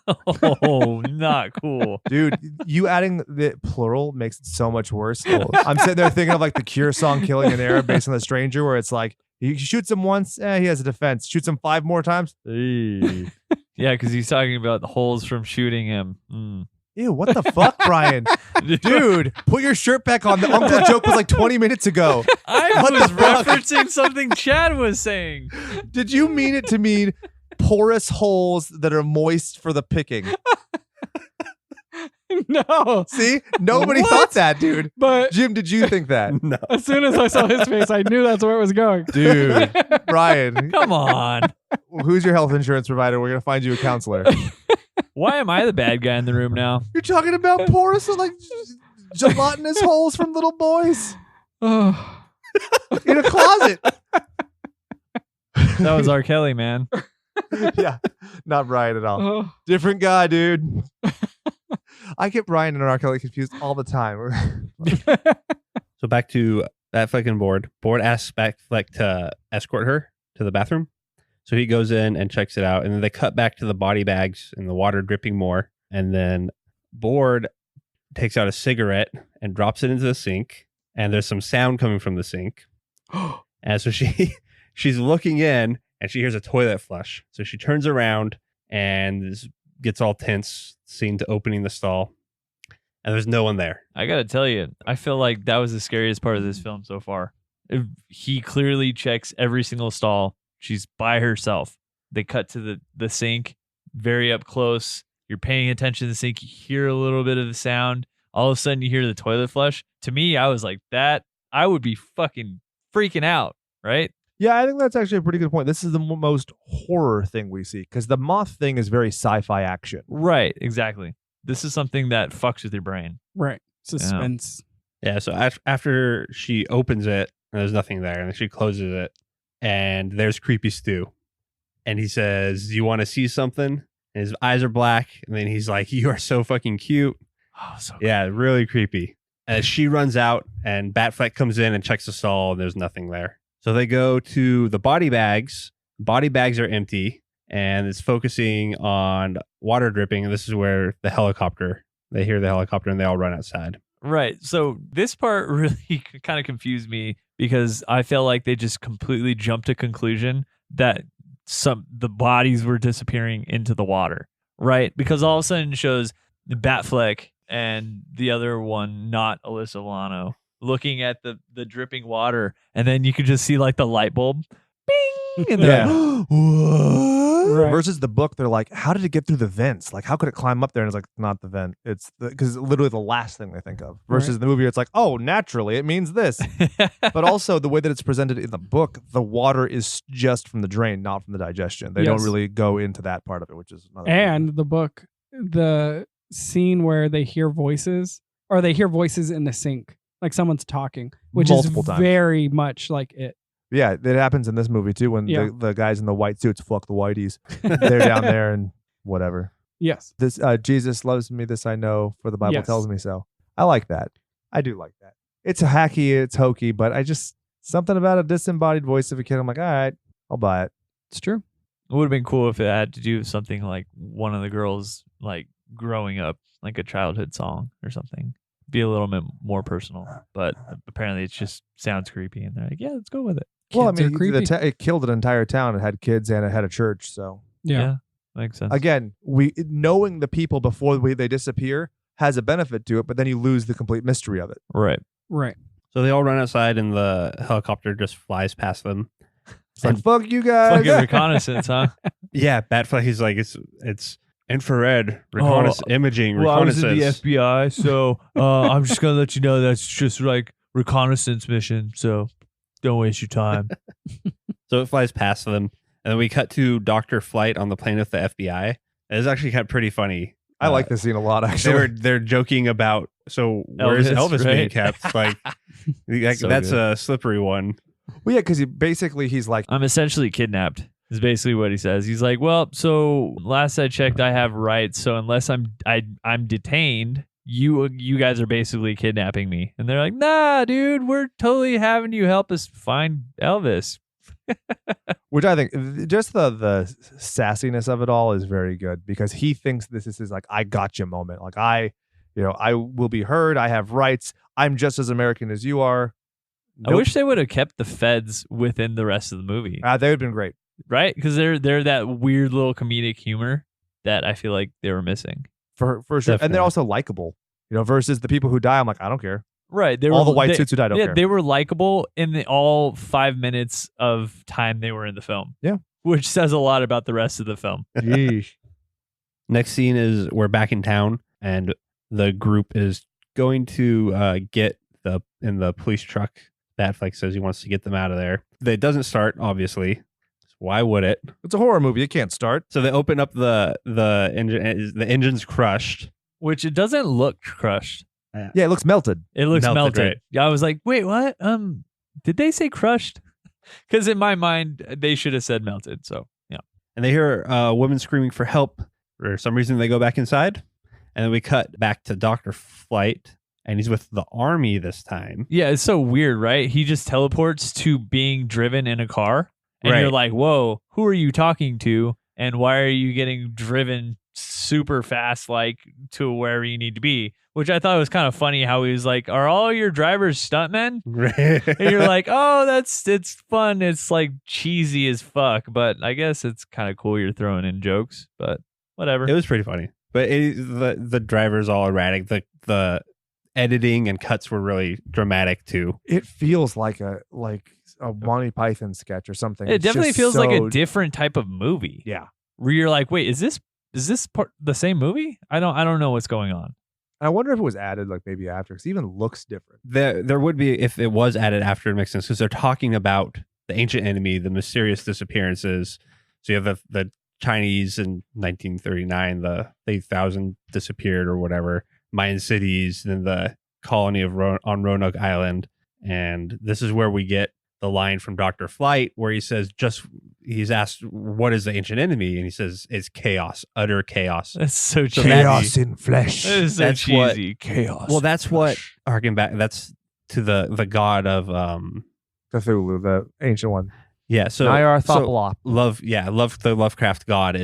Oh, not cool. Dude, you adding the plural makes it so much worse. I'm sitting there thinking of like the Cure song Killing an Arab based on The Stranger, where it's like he shoots him once, he has a defense. Shoots him 5 more times. Yeah, because he's talking about the holes from shooting him. Ew, what the fuck, Brian? Dude, put your shirt back on. The uncle joke was like 20 minutes ago. I What was the fuck? referencing something Chad was saying. Did you mean it to mean porous holes that are moist for the picking? No. See? Nobody What? thought that, dude. But Jim, did you think that? No. as soon as I saw his face, I knew that's where it was going. Dude, Brian, Come on. who's your health insurance provider? We're going to find you a counselor. Why am I the bad guy in the room now? You're talking about porous, like gelatinous holes from little boys Oh. in a closet. That was R. Kelly, man. Yeah, not Brian at all. Oh. Different guy, dude. I get Brian and R. Kelly confused all the time. So back to Batfleck and Board. Board asks Batfleck to escort her to the bathroom. So he goes in and checks it out. And then they cut back to the body bags and the water dripping more. And then Board takes out a cigarette and drops it into the sink. And there's some sound coming from the sink. And so she's looking in and she hears a toilet flush. So she turns around and gets all tense, seen to opening the stall. And there's no one there. I got to tell you, I feel like that was the scariest part of this film so far. He clearly checks every single stall. She's by herself. They cut to the sink, very up close. You're paying attention to the sink. You hear a little bit of the sound. All of a sudden, you hear the toilet flush. To me, I was like, that, I would be fucking freaking out, right? Yeah, I think that's actually a pretty good point. This is the most horror thing we see because the moth thing is very sci-fi action. Right, exactly. This is something that fucks with your brain. Right. Suspense. Yeah, so after she opens it, there's nothing there. And then she closes it. And there's Creepy Stu. And he says, you want to see something? And his eyes are black. And then he's like, you are so fucking cute. Oh, so Yeah, really creepy. As she runs out and Batfleck comes in and checks the stall and there's nothing there. So they go to the body bags. Body bags are empty. And it's focusing on water dripping. And this is where they hear the helicopter and they all run outside. Right. So this part really kind of confused me because I felt like they just completely jumped to conclusion that the bodies were disappearing into the water. Right. Because all of a sudden it shows the Batfleck and the other one, not Alyssa Milano, looking at the dripping water. And then you could just see like the light bulb. Bing! And they're like, What? Right. Versus the book, they're like, how did it get through the vents? Like, how could it climb up there? And it's like, not the vent. It's because it's literally the last thing they think of. Versus Right. the movie, it's like, oh, naturally, it means this. But also the way that it's presented in the book, the water is just from the drain, not from the digestion. They don't Yes. really go into that part of it, which is another And the book, the scene where they hear voices, or they hear voices in the sink, like someone's talking, which Multiple is times. very much like it. Yeah, it happens in this movie too when Yeah. the guys in the white suits, fuck the whiteys, they're down there and whatever. Yes. This Jesus loves me, this I know, for the Bible Yes. tells me so. I like that. I do like that. it's hacky, it's hokey, but I just something about a disembodied voice of a kid. I'm like, all right, I'll buy it. It's true. It would have been cool if it had to do with something like one of the girls like growing up, like a childhood song or something. Be a little bit more personal, but apparently it just sounds creepy, and they're like, "Yeah, let's go with it." Well, I Kids are mean, creepy. it killed an entire town. It had kids and it had a church. So Yeah. Makes sense. again, knowing the people before they disappear has a benefit to it, but then you lose the complete mystery of it. Right. Right. So they all run outside, and the helicopter just flies past them. It's like, fuck you guys. Fucking reconnaissance, huh? Yeah, Batfleck. He's like, it's infrared reconnaissance, imaging, Well, I was reconnaissance. in the FBI, so I'm just gonna let you know that's just like reconnaissance mission. So don't waste your time. So it flies past them, and then we cut to Dr. Flight on the plane with the FBI. It's actually kind of pretty funny. I like this scene a lot, actually. They're joking about, so where's Elvis, Elvis being right? kept? Like So that's good. a slippery one. Well, yeah, because he's like, I'm essentially kidnapped. Is basically what he says. He's like, well, so last I checked, I have rights. So unless I'm detained, you guys are basically kidnapping me. And they're like, nah, dude, we're totally having you help us find Elvis. which I think just the sassiness of it all is very good because he thinks this is his like, I got you moment. Like I will be heard. I have rights. I'm just as American as you are. I wish they would have kept the feds within the rest of the movie, They would have been great. right? Because they're that weird little comedic humor that I feel like they were missing. For sure. And Definitely. they're also likable, versus the people who die. I'm like, I don't care. Right. They All the white they- suits who died, don't care. They were likable in all 5 minutes of time they were in the film. Yeah. Which says a lot about the rest of the film. Yeesh. Next scene is we're back in town, and the group is going to get in the police truck. Batfleck says he wants to get them out of there. It doesn't start, obviously. Why would it? It's a horror movie. It can't start. So they open up the engine. The engine's crushed. Which it doesn't look crushed. Yeah, it looks melted. It looks Melted, melted. right. Yeah, I was like, wait, what? Did they say crushed? Because in my mind, they should have said melted. So yeah. And they hear a woman screaming for help. For some reason, they go back inside. And then we cut back to Dr. Flight, and he's with the army this time. Yeah, it's so weird, right? He just teleports to being driven in a car. And Right. you're like, whoa, who are you talking to? And why are you getting driven super fast, like to wherever you need to be? Which I thought was kind of funny how he was like, are all your drivers stuntmen? And you're like, oh, it's fun. It's like cheesy as fuck. But I guess it's kind of cool you're throwing in jokes, but whatever. It was pretty funny. But the driver's all erratic. The editing and cuts were really dramatic too. It feels like a Monty Python sketch or something. It It's definitely just feels like so- a different type of movie. Yeah. Where you're like, wait, is this part the same movie? I don't know what's going on. I wonder if it was added like maybe after because it even looks different. There would be if it was added after, it makes sense because they're talking about the ancient enemy, the mysterious disappearances. So you have the Chinese in 1939, the 8,000 disappeared or whatever, Mayan cities, then the colony of on Roanoke Island, and this is where we get the line from Dr. Flight where he says he's asked what is the ancient enemy, and he says it's chaos, utter chaos. That's so So cheesy. Chaos in flesh. That is so That's what- cheesy. Chaos. Well, that's what harken back. That's to the god of Cthulhu, the ancient one. yeah. So Nyarlathotep. the Lovecraft god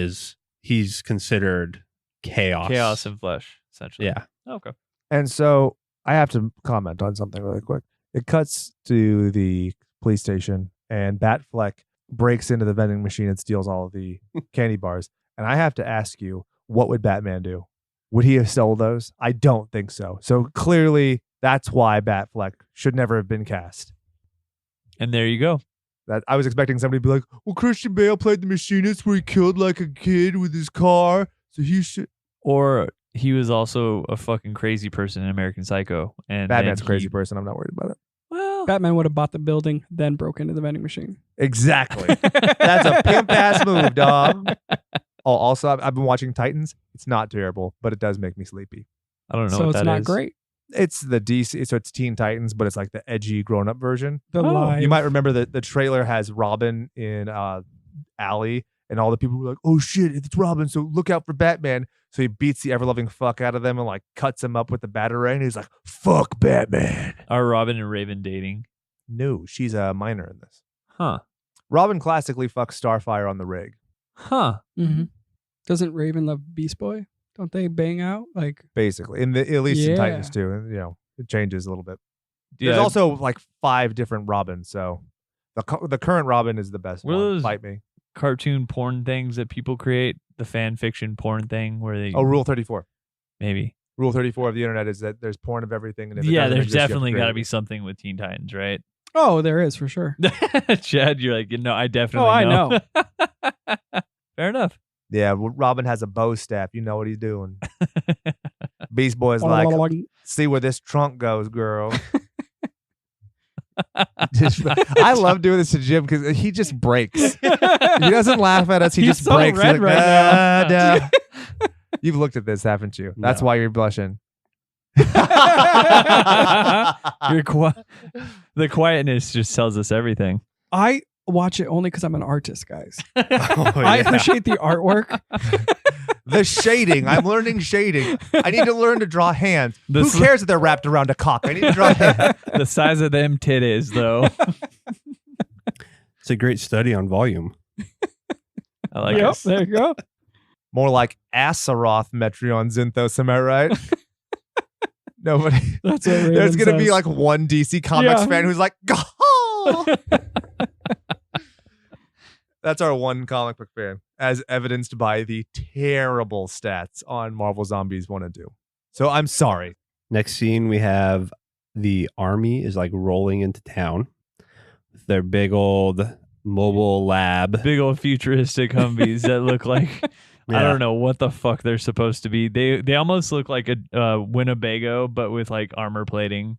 he's considered chaos. chaos in flesh, essentially. Yeah. Okay. And so I have to comment on something really quick. It cuts to the police station, and Batfleck breaks into the vending machine and steals all of the candy bars. And I have to ask you, what would Batman do? Would he have sold those? I don't think so. So clearly, that's why Batfleck should never have been cast. And there you go. That I was expecting somebody to be like, well, Christian Bale played the machinist where he killed like a kid with his car, so he should. Or he was also a fucking crazy person in American Psycho. And Batman's a then crazy person. I'm not worried about it. Well, Batman would have bought the building, then broke into the vending machine. Exactly. That's a pimp ass move, dog. Oh, also, I've been watching Titans. It's not terrible, but it does make me sleepy. I don't know So what it's that not is. great. It's the DC, so it's Teen Titans, but it's like the edgy grown up version. The Oh, live. You might remember that the trailer has Robin in Alley, and all the people were like, "Oh shit, it's Robin!" So look out for Batman. So he beats the ever-loving fuck out of them and like cuts him up with the batarang. And he's like, fuck Batman. Are Robin and Raven dating? No, she's a minor in this. Huh. Robin classically fucks Starfire on the rig. Huh. Mm-hmm. Doesn't Raven love Beast Boy? Don't they bang out? Like, Basically. At least in Yeah. Titans too. And, it changes a little bit. Yeah. There's also like 5 different Robins. So the current Robin is the best What are one. those- Fight me. cartoon porn things that people create, the fan fiction porn thing where they Rule 34. maybe. Rule 34 of the internet is that there's porn of everything. And if it Yeah, doesn't there's exist, you have definitely create got to it. be something with Teen Titans, right? oh, there is for sure. Chad, you're like, I definitely Oh, I know. Fair enough. Yeah, Robin has a bow staff. You know what he's doing. Beast Boy's like, see where this trunk goes, girl. I love doing this to Jim because he just breaks. He doesn't laugh at us. He He's just so breaks. red He's right "Ah, now." nah." You've looked at this, haven't you? That's No. why you're blushing. The quietness just tells us everything. I watch it only because I'm an artist, guys. Oh, I yeah. appreciate the artwork. The shading. I'm learning shading. I need to learn to draw hands. The Who cares if they're wrapped around a cock? I need to draw hands. The size of them titties, though. It's a great study on volume. I like Yep, it. there you go. More like Asaroth Metreon Zinthos, am I right? Nobody. That's what There's Raven going to be says. like one DC Comics Yeah. fan who's like, oh! That's our one comic book fan, as evidenced by the terrible stats on Marvel Zombies 1 and 2. So I'm sorry. Next scene, we have the army is like rolling into town with their big old mobile lab. Big old futuristic Humvees that look like I Yeah. don't know what the fuck they're supposed to be. They almost look like a Winnebago, but with like armor plating.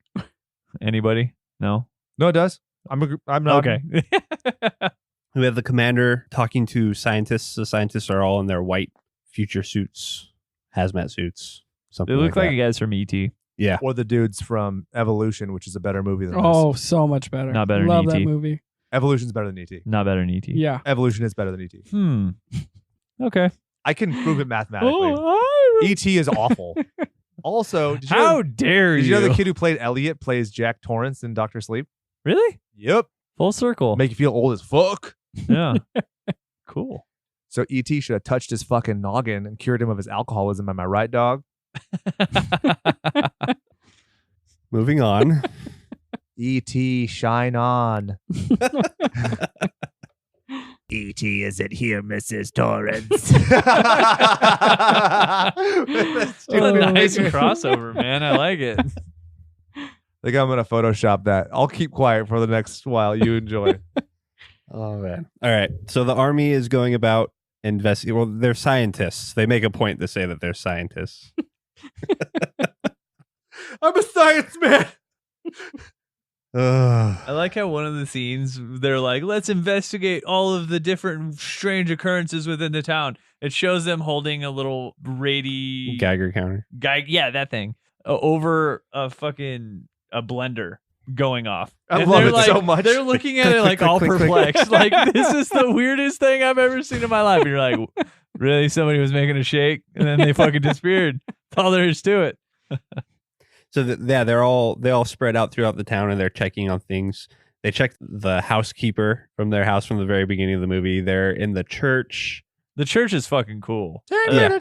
Anybody? No. No, it does. I'm not. Okay. We have the commander talking to scientists. The scientists are all in their white future suits, hazmat suits. They Something look like that. guys from ET. Yeah. Or the dudes from Evolution, which is a better movie than Oh, so much better. Not better than Love that E.T.. movie. this. Evolution's better than ET. Not better than ET. Yeah. Evolution is better than ET. Okay. I can prove it mathematically. Oh, ET is awful. Also, did you How know, dare did you? you know the kid who played Elliot plays Jack Torrance in Dr. Sleep? Really? Yep. Full circle. Make you feel old as fuck. Yeah. Cool. So E.T. should have touched his fucking noggin and cured him of his alcoholism. Am I right, dog? Moving on. E.T. shine on. E.T. is it here, Mrs. Torrance? What a nice crossover, man. I like it. I think I'm going to Photoshop that. I'll keep quiet for the next while. You enjoy. Oh man. All right. So the army is going about investigating. Well, they're scientists. They make a point to say that they're scientists. I'm a science man. I like how one of the scenes they're like, let's investigate all of the different strange occurrences within the town. It shows them holding a little Geiger counter. yeah, that thing over a blender going off. I And love they're it like, so much. They're looking at Click, it like click, all click, click, click. perplexed. Like, this is the weirdest thing I've ever seen in my life. And you're like, really? Somebody was making a shake and then they fucking disappeared. That's all there is to it. So they all spread out throughout the town and they're checking on things. They checked the housekeeper from their house from the very beginning of the movie. They're in the church. The church is fucking cool. Yeah.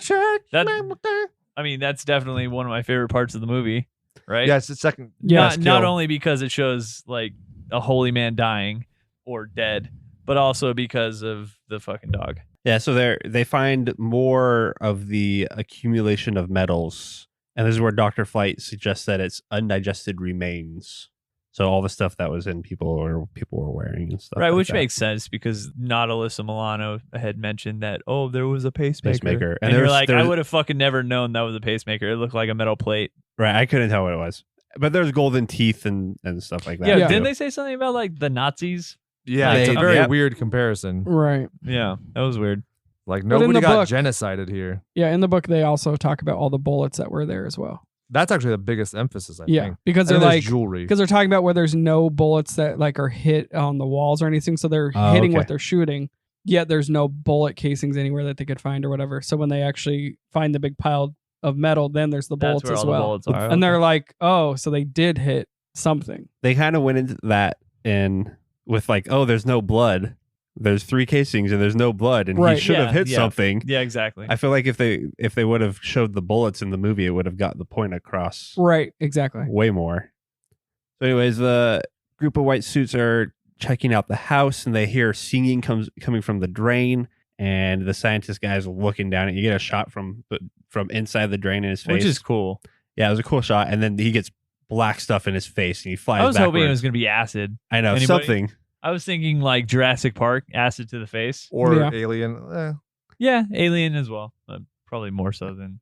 I mean, that's definitely one of my favorite parts of the movie, right? Yeah, it's the second. Yeah. best Not kill. only because it shows like a holy man dying or dead, but also because of the fucking dog. Yeah, so they find more of the accumulation of metals. And this is where Dr. Flight suggests that it's undigested remains. So all the stuff that was in people were wearing and stuff. Right, like which that. makes sense because not Alyssa Milano had mentioned that, oh, there was a pacemaker. Pacemaker. And And you're there's- like, I there's- would have fucking never known that was a pacemaker. It looked like a metal plate. Right, I couldn't tell what it was. But there's golden teeth and stuff like that. Yeah, Yeah. didn't they say something about like the Nazis? Yeah, Like, it's a they- very yeah. weird comparison. right. Yeah, that was weird. Like in nobody the got book- genocided here. Yeah, in the book they also talk about all the bullets that were there as well. That's actually the biggest emphasis, I Yeah, think. because And they're there's like jewelry. because they're talking about where there's no bullets that like are hit on the walls or anything, so they're Oh, hitting okay. what they're shooting. yet there's no bullet casings anywhere that they could find or whatever. So when they actually find the big pile of metal, then there's the That's bullets where as all the well. bullets are. And they're like, oh, so they did hit something. They kind of went into that with like, oh, there's no blood. There's 3 casings and there's no blood, and Right. he should have hit something. Yeah, exactly. I feel like if they would have showed the bullets in the movie, it would have got the point across Right, exactly. way more. So anyways, the group of white suits are checking out the house, and they hear singing coming from the drain, and the scientist guy's looking down, and you get a shot from inside the drain in his face. Which is cool. Yeah, it was a cool shot, and then he gets black stuff in his face, and he flies I was hoping it backwards. was going to be acid. I know, Anybody? something. I was thinking like Jurassic Park, acid to the face. Or Yeah. Alien. Yeah, Alien as well. Probably more so than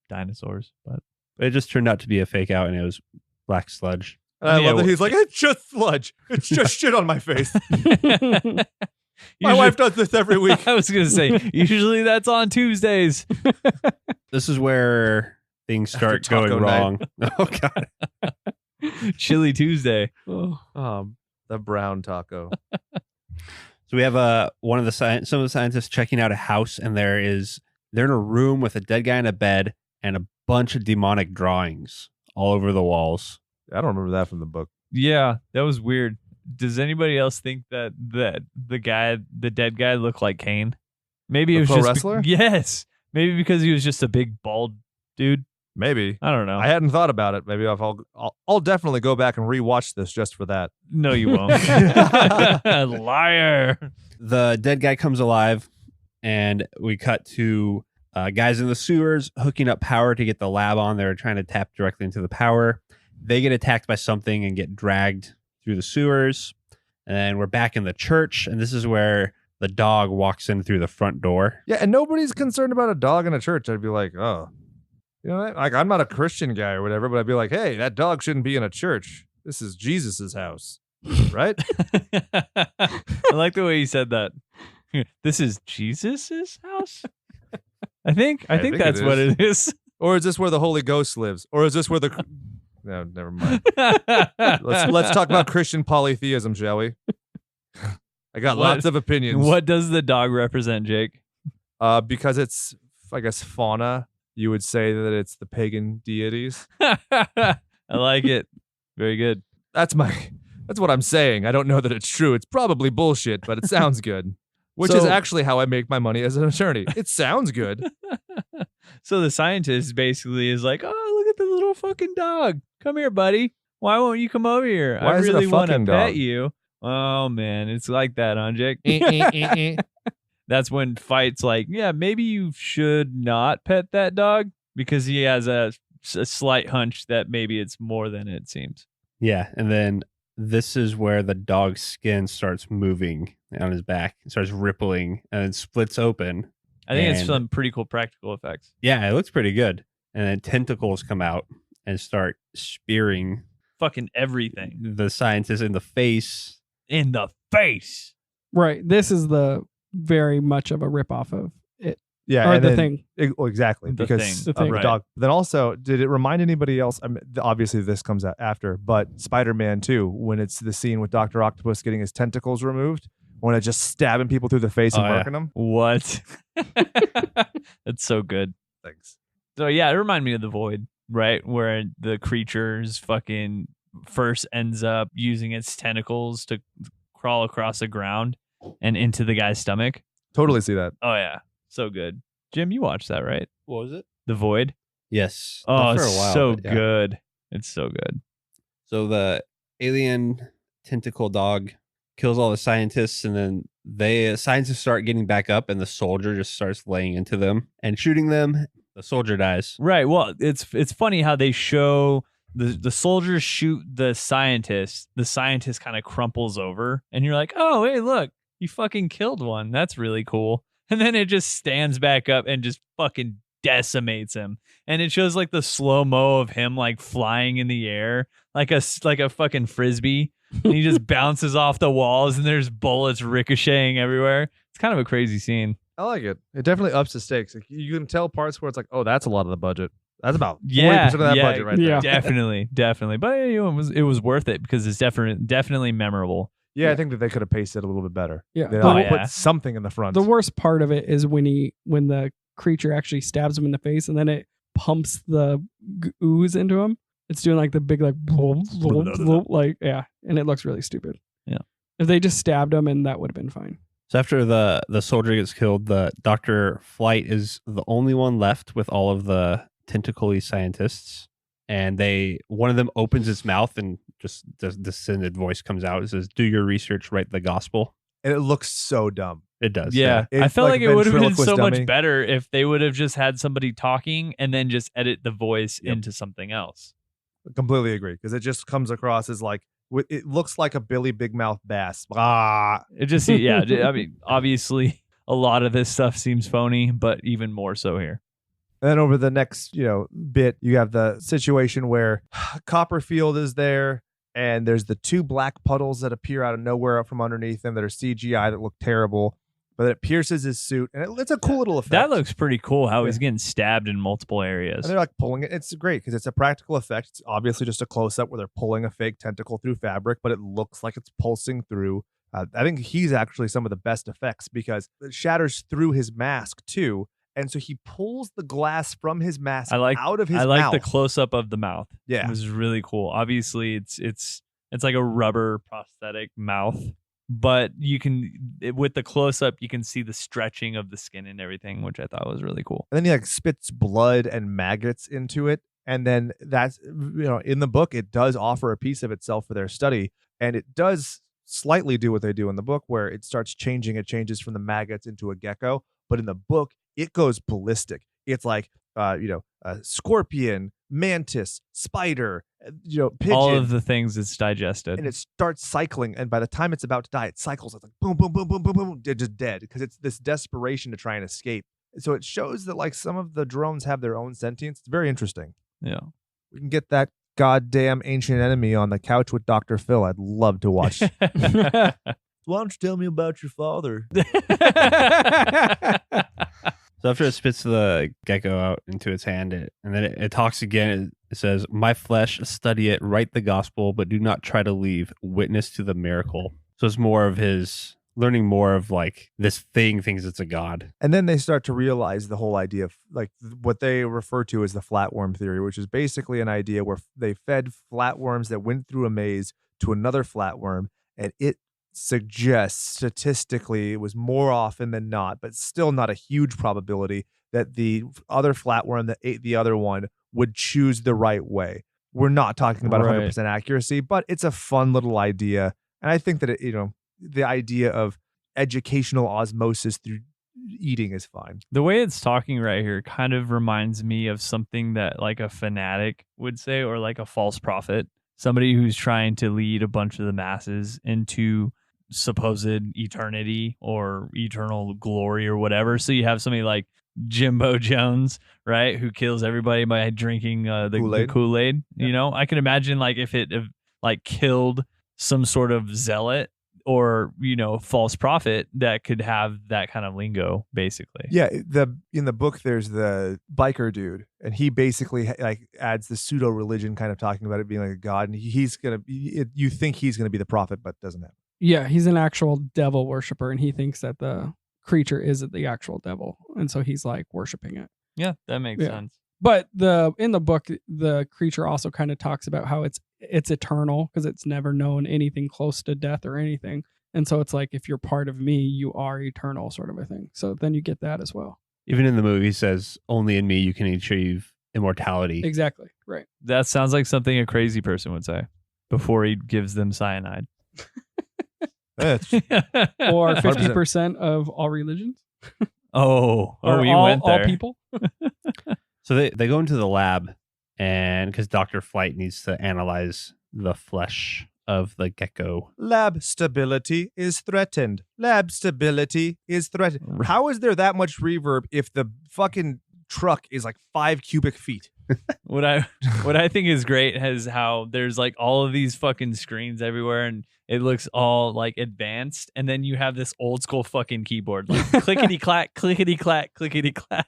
dinosaurs. But It just turned out to be a fake out, and it was black sludge. And I Yeah, love that he's like, it's just sludge. It's just shit on my face. My Usually- wife does this every week. I was going to say, usually that's on Tuesdays. This is where things After start taco going night. wrong. Oh god. Chili Tuesday. Oh. The brown taco. So we have some of the scientists checking out a house, and they're in a room with a dead guy in a bed and a bunch of demonic drawings all over the walls. I don't remember that from the book. Yeah, that was weird. Does anybody else think that the dead guy looked like Kane? Maybe it The was pro just wrestler? yes. Maybe because he was just a big bald dude. Maybe. I don't know. I hadn't thought about it. Maybe I'll definitely go back and rewatch this just for that. No, you won't. Liar. The dead guy comes alive, and we cut to guys in the sewers hooking up power to get the lab on. They're trying to tap directly into the power. They get attacked by something and get dragged through the sewers. And then we're back in the church, and this is where the dog walks in through the front door. Yeah, and nobody's concerned about a dog in a church. I'd be like, oh, you know, like I'm not a Christian guy or whatever, but I'd be like, hey, that dog shouldn't be in a church. This is Jesus's house, right? I like the way you said that. This is Jesus's house? I think think that's it what is. it is. Or is this where the Holy Ghost lives? Or is this where the no, never mind. Let's talk about Christian polytheism, shall we? I got lots of opinions. What does the dog represent, Jake? Because it's, I guess, fauna. You would say that it's the pagan deities. I like it. Very good. That's what I'm saying. I don't know that it's true. It's probably bullshit, but it sounds good. Which is So- actually how I make my money as an attorney. It sounds good. So the scientist basically is like, oh, look at the little fucking dog. Come here, buddy. Why won't you come over here? Why I is it a really want to fucking pet dog? you. Oh, man. It's like that, huh, Jake? Eh. That's when Fight's like, yeah, maybe you should not pet that dog because he has a slight hunch that maybe it's more than it seems. Yeah, and then this is where the dog's skin starts moving on his back. It starts rippling and then splits open. I think it's And- some pretty cool practical effects. Yeah, it looks pretty good. And then tentacles come out and start spearing Fucking everything the scientist in the face. in the face. Right. This is the very much of a ripoff of it. Yeah, Or and the then- thing. Exactly, The because thing. The of thing. the Right. dog. Then also, did it remind anybody else? I mean, obviously, this comes out after, but Spider-Man 2, when it's the scene with Dr. Octopus getting his tentacles removed, when it's just stabbing people through the face and Oh, yeah. marking them. What? That's so good. Thanks. So yeah, it reminded me of The Void, right? Where the creature's fucking first ends up using its tentacles to crawl across the ground and into the guy's stomach. Totally see that. Oh yeah, so good. Jim, you watched that, right? What was it? The Void. Yes. Oh, Not for a it's while, so but yeah. good. It's so good. So the alien tentacle dog kills all the scientists, and then scientists start getting back up, and the soldier just starts laying into them and shooting them. The soldier dies. Right. Well, it's funny how they show the soldiers shoot the scientist. The scientist kind of crumples over, and you're like, oh, hey, look, you fucking killed one. That's really cool. And then it just stands back up and just fucking decimates him. And it shows like the slow-mo of him like flying in the air like a fucking frisbee. And he just bounces off the walls, and there's bullets ricocheting everywhere. It's kind of a crazy scene. I like it. It definitely ups the stakes. Like, you can tell parts where it's like, oh, that's a lot of the budget. That's about 40% of that budget right Yeah. there. Definitely. But you know, it was worth it because it's definitely memorable. Yeah, I think that they could have paced it a little bit better. Yeah. They Oh, put yeah. something in the front. The worst part of it is when the creature actually stabs him in the face and then it pumps the ooze into him. It's doing like the big like like yeah, and it looks really stupid. Yeah. If they just stabbed him, and that would have been fine. So after the soldier gets killed, the Dr. Flight is the only one left with all of the tentacly scientists. And one of them opens its mouth and just the descended voice comes out. It says, "Do your research, write the gospel." and it looks so dumb. It does. Yeah. It's I felt like it would have been ventriloquist so dummy. much better if they would have just had somebody talking and then just edit the voice Yep. into something else. Completely agree, because it just comes across as like it looks like a Billy Big Mouth bass. Ah, It just, yeah. I mean, obviously, a lot of this stuff seems phony, but even more so here. And then over the next, bit, you have the situation where Copperfield is there, and there's the two black puddles that appear out of nowhere from underneath him that are CGI that look terrible, but it pierces his suit, and it's a cool little effect. That looks pretty cool how he's Yeah. getting stabbed in multiple areas. And they're like pulling it. It's great because it's a practical effect. It's obviously just a close up where they're pulling a fake tentacle through fabric, but it looks like it's pulsing through. I think he's actually some of the best effects because it shatters through his mask too. And so he pulls the glass from his mask out of his I like mouth. the close up of the mouth. Yeah. It was really cool. Obviously, it's like a rubber prosthetic mouth, but with the close up, you can see the stretching of the skin and everything, which I thought was really cool. And then he like spits blood and maggots into it. And then that's, in the book, it does offer a piece of itself for their study. And it does slightly do what they do in the book where it starts changing. It changes from the maggots into a gecko. But in the book, it goes ballistic. It's like, a scorpion, mantis, spider, pigeon. All of the things it's digested. And it starts cycling. And by the time it's about to die, it cycles. It's like boom, boom, boom, boom, boom, boom. They're just dead because it's this desperation to try and escape. So it shows that like some of the drones have their own sentience. It's very interesting. Yeah. We can get that goddamn ancient enemy on the couch with Dr. Phil. I'd love to watch. Why don't you tell me about your father? So after it spits the gecko out into its hand, and then it talks again. It says, "My flesh, study it, write the gospel, but do not try to leave witness to the miracle." So it's more of his learning more of like this thing thinks it's a god. And then they start to realize the whole idea of like what they refer to as the flatworm theory, which is basically an idea where they fed flatworms that went through a maze to another flatworm, and it suggests statistically, it was more often than not, but still not a huge probability, that the other flatworm that ate the other one would choose the right way. We're not talking about 100% accuracy, but it's a fun little idea. And I think that the idea of educational osmosis through eating is fine. The way it's talking right here kind of reminds me of something that like a fanatic would say, or like a false prophet, somebody who's trying to lead a bunch of the masses into supposed eternity or eternal glory or whatever. So you have somebody like Jimbo Jones, right, who kills everybody by drinking the Kool-Aid. Yep. I can imagine like if it like killed some sort of zealot or false prophet that could have that kind of lingo, basically. Yeah, in the book there's the biker dude, and he basically like adds the pseudo religion, kind of talking about it being like a god, and you think he's gonna be the prophet, but doesn't happen. Yeah, he's an actual devil worshiper, and he thinks that the creature is the actual devil, and so he's like worshiping it. Yeah, that makes sense. But in the book, the creature also kind of talks about how it's eternal because it's never known anything close to death or anything, and so it's like, if you're part of me, you are eternal, sort of a thing. So then you get that as well. Even in the movie, he says, "Only in me you can achieve immortality." Exactly. Right. That sounds like something a crazy person would say before he gives them cyanide. Or 50% of all religions. You all, went there. All people. So they go into the lab, and because Dr. Flight needs to analyze the flesh of the gecko. Lab stability is threatened. Lab stability is threatened. How is there that much reverb if the fucking truck is like 5 cubic feet? What I think is great is how there's like all of these fucking screens everywhere, and it looks all like advanced, and then you have this old school fucking keyboard, like clickety clack, clickety clack, clickety clack.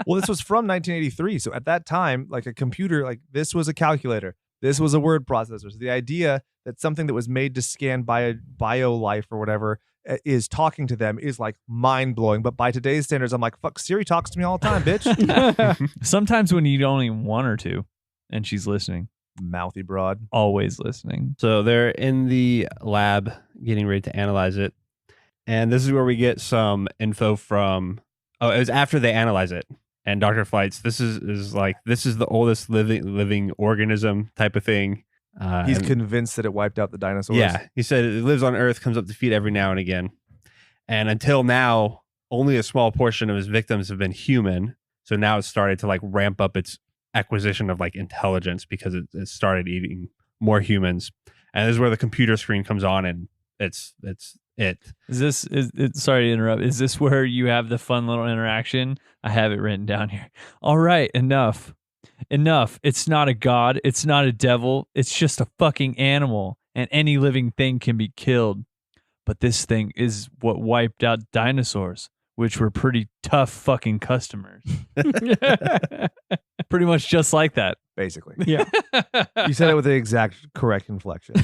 Well, this was from 1983, so at that time, like a computer, like this was a calculator. This was a word processor. So the idea that something that was made to scan bio life or whatever is talking to them is like mind blowing. But by today's standards, I'm like, fuck, Siri talks to me all the time, bitch. Sometimes when you only want her to, and she's listening. Mouthy broad. Always listening. So they're in the lab getting ready to analyze it. And this is where we get some info from... Oh, it was after they analyze it. And Dr. Flights, this is the oldest living organism type of thing. He's convinced that it wiped out the dinosaurs. Yeah. He said it lives on Earth, comes up to feed every now and again. And until now, only a small portion of his victims have been human. So now it's started to like ramp up its acquisition of like intelligence because it started eating more humans. And this is where the computer screen comes on, and it's it. Sorry to interrupt. Is this where you have the fun little interaction? I have it written down here. All right, enough. It's not a god. It's not a devil. It's just a fucking animal, and any living thing can be killed. But this thing is what wiped out dinosaurs, which were pretty tough fucking customers. Pretty much just like that. Basically. Yeah. You said it with the exact correct inflection.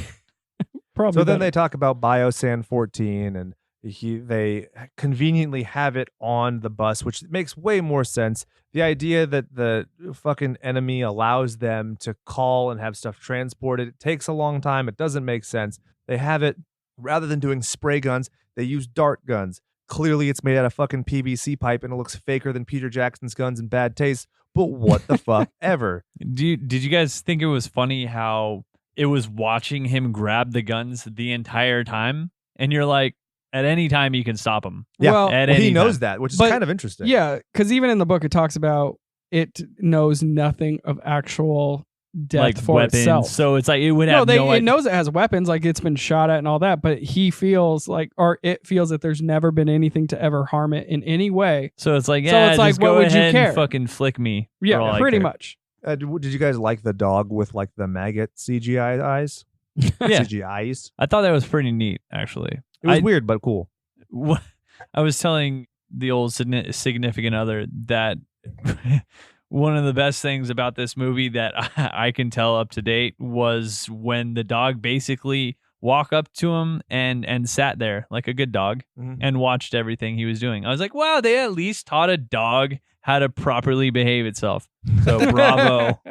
Probably. So then they talk about Biosan 14, and they conveniently have it on the bus, which makes way more sense. The idea that the fucking enemy allows them to call and have stuff transported, it takes a long time. It doesn't make sense. They have it, rather than doing spray guns, they use dart guns. Clearly it's made out of fucking PVC pipe and it looks faker than Peter Jackson's guns in Bad Taste, but what the fuck ever. Did you guys think it was funny how it was watching him grab the guns the entire time? And you're like, at any time you can stop him. Yeah, Well, he knows that, which is kind of interesting. Yeah, because even in the book it talks about it knows nothing of actual death Like for weapons. itself. So it's like it would have it knows it has weapons, like it's been shot at and all that, but he feels like, or it feels that there's never been anything to ever harm it in any way. So it's like, So it's like, just what go would you ahead care? and fucking flick me. for Yeah, all I pretty care. much. Did you guys like the dog with like the maggot CGI eyes? Yeah. CGIs? I thought that was pretty neat, actually. It was weird, but cool. I was telling the old significant other that one of the best things about this movie that I can tell up to date was when the dog basically walked up to him and sat there like a good dog and watched everything he was doing. I was like, wow, they at least taught a dog how to properly behave itself. So bravo.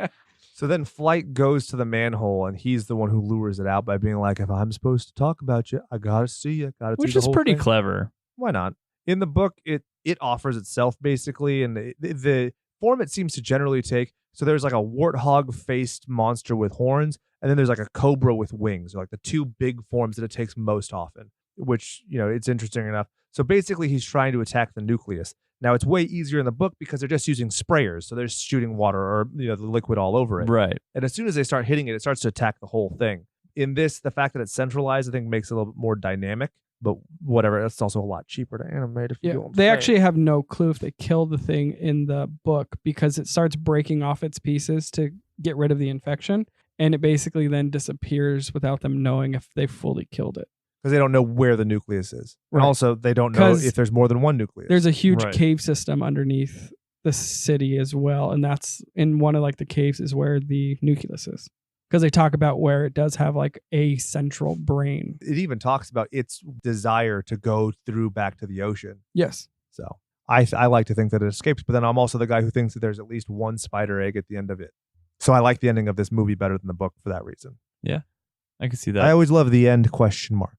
So then Flight goes to the manhole, and he's the one who lures it out by being like, if I'm supposed to talk about you, I gotta see you. Which is pretty clever. Why not? In the book, it offers itself basically, and the form it seems to generally take. So there's like a warthog-faced monster with horns, and then there's like a cobra with wings, or like the two big forms that it takes most often, which, it's interesting enough. So basically, he's trying to attack the nucleus. Now, it's way easier in the book because they're just using sprayers, so they're shooting water or the liquid all over it. Right. And as soon as they start hitting it, it starts to attack the whole thing. In this, the fact that it's centralized, I think, makes it a little bit more dynamic. But whatever, it's also a lot cheaper to animate. They actually have no clue if they kill the thing in the book because it starts breaking off its pieces to get rid of the infection, and it basically then disappears without them knowing if they fully killed it. Because they don't know where the nucleus is. Right. And also, they don't know if there's more than one nucleus. There's a huge Right. cave system underneath the city as well, and that's in one of like the caves is where the nucleus is. Because they talk about where it does have like a central brain. It even talks about its desire to go through back to the ocean. Yes. So I like to think that it escapes, but then I'm also the guy who thinks that there's at least one spider egg at the end of it. So I like the ending of this movie better than the book for that reason. I can see that. I always love the end question mark.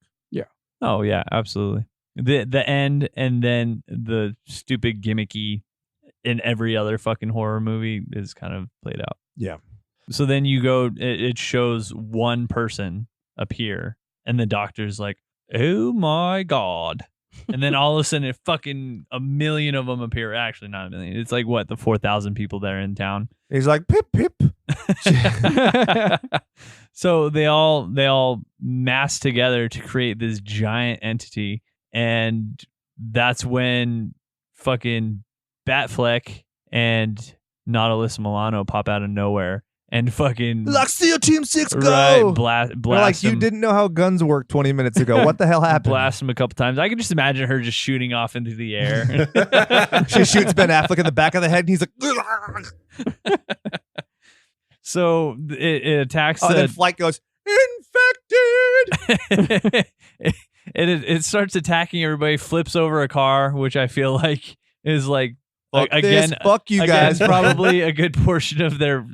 Oh yeah, absolutely. The end, and then the stupid gimmicky in every other fucking horror movie is kind of played out. Yeah. So then you go, it shows one person appear, and the doctor's like, oh my God. And then all of a sudden, fucking a million of them appear. Actually, not a million. It's like, what, the 4,000 people there in town? He's like, pip, pip. So they all mass together to create this giant entity. And that's when fucking Batfleck and Nautilus Milano pop out of nowhere. And fucking Like SEAL Team 6, go! right, blast They're like, him, you didn't know how guns worked 20 minutes ago. What the hell happened? blast him a couple times. I can just imagine her just shooting off into the air. She shoots Ben Affleck in the back of the head, and he's like, So it attacks. Oh, then Flight goes, infected! it starts attacking everybody, flips over a car, which I feel like is like, Fuck again, this, fuck you again, guys. probably a good portion of their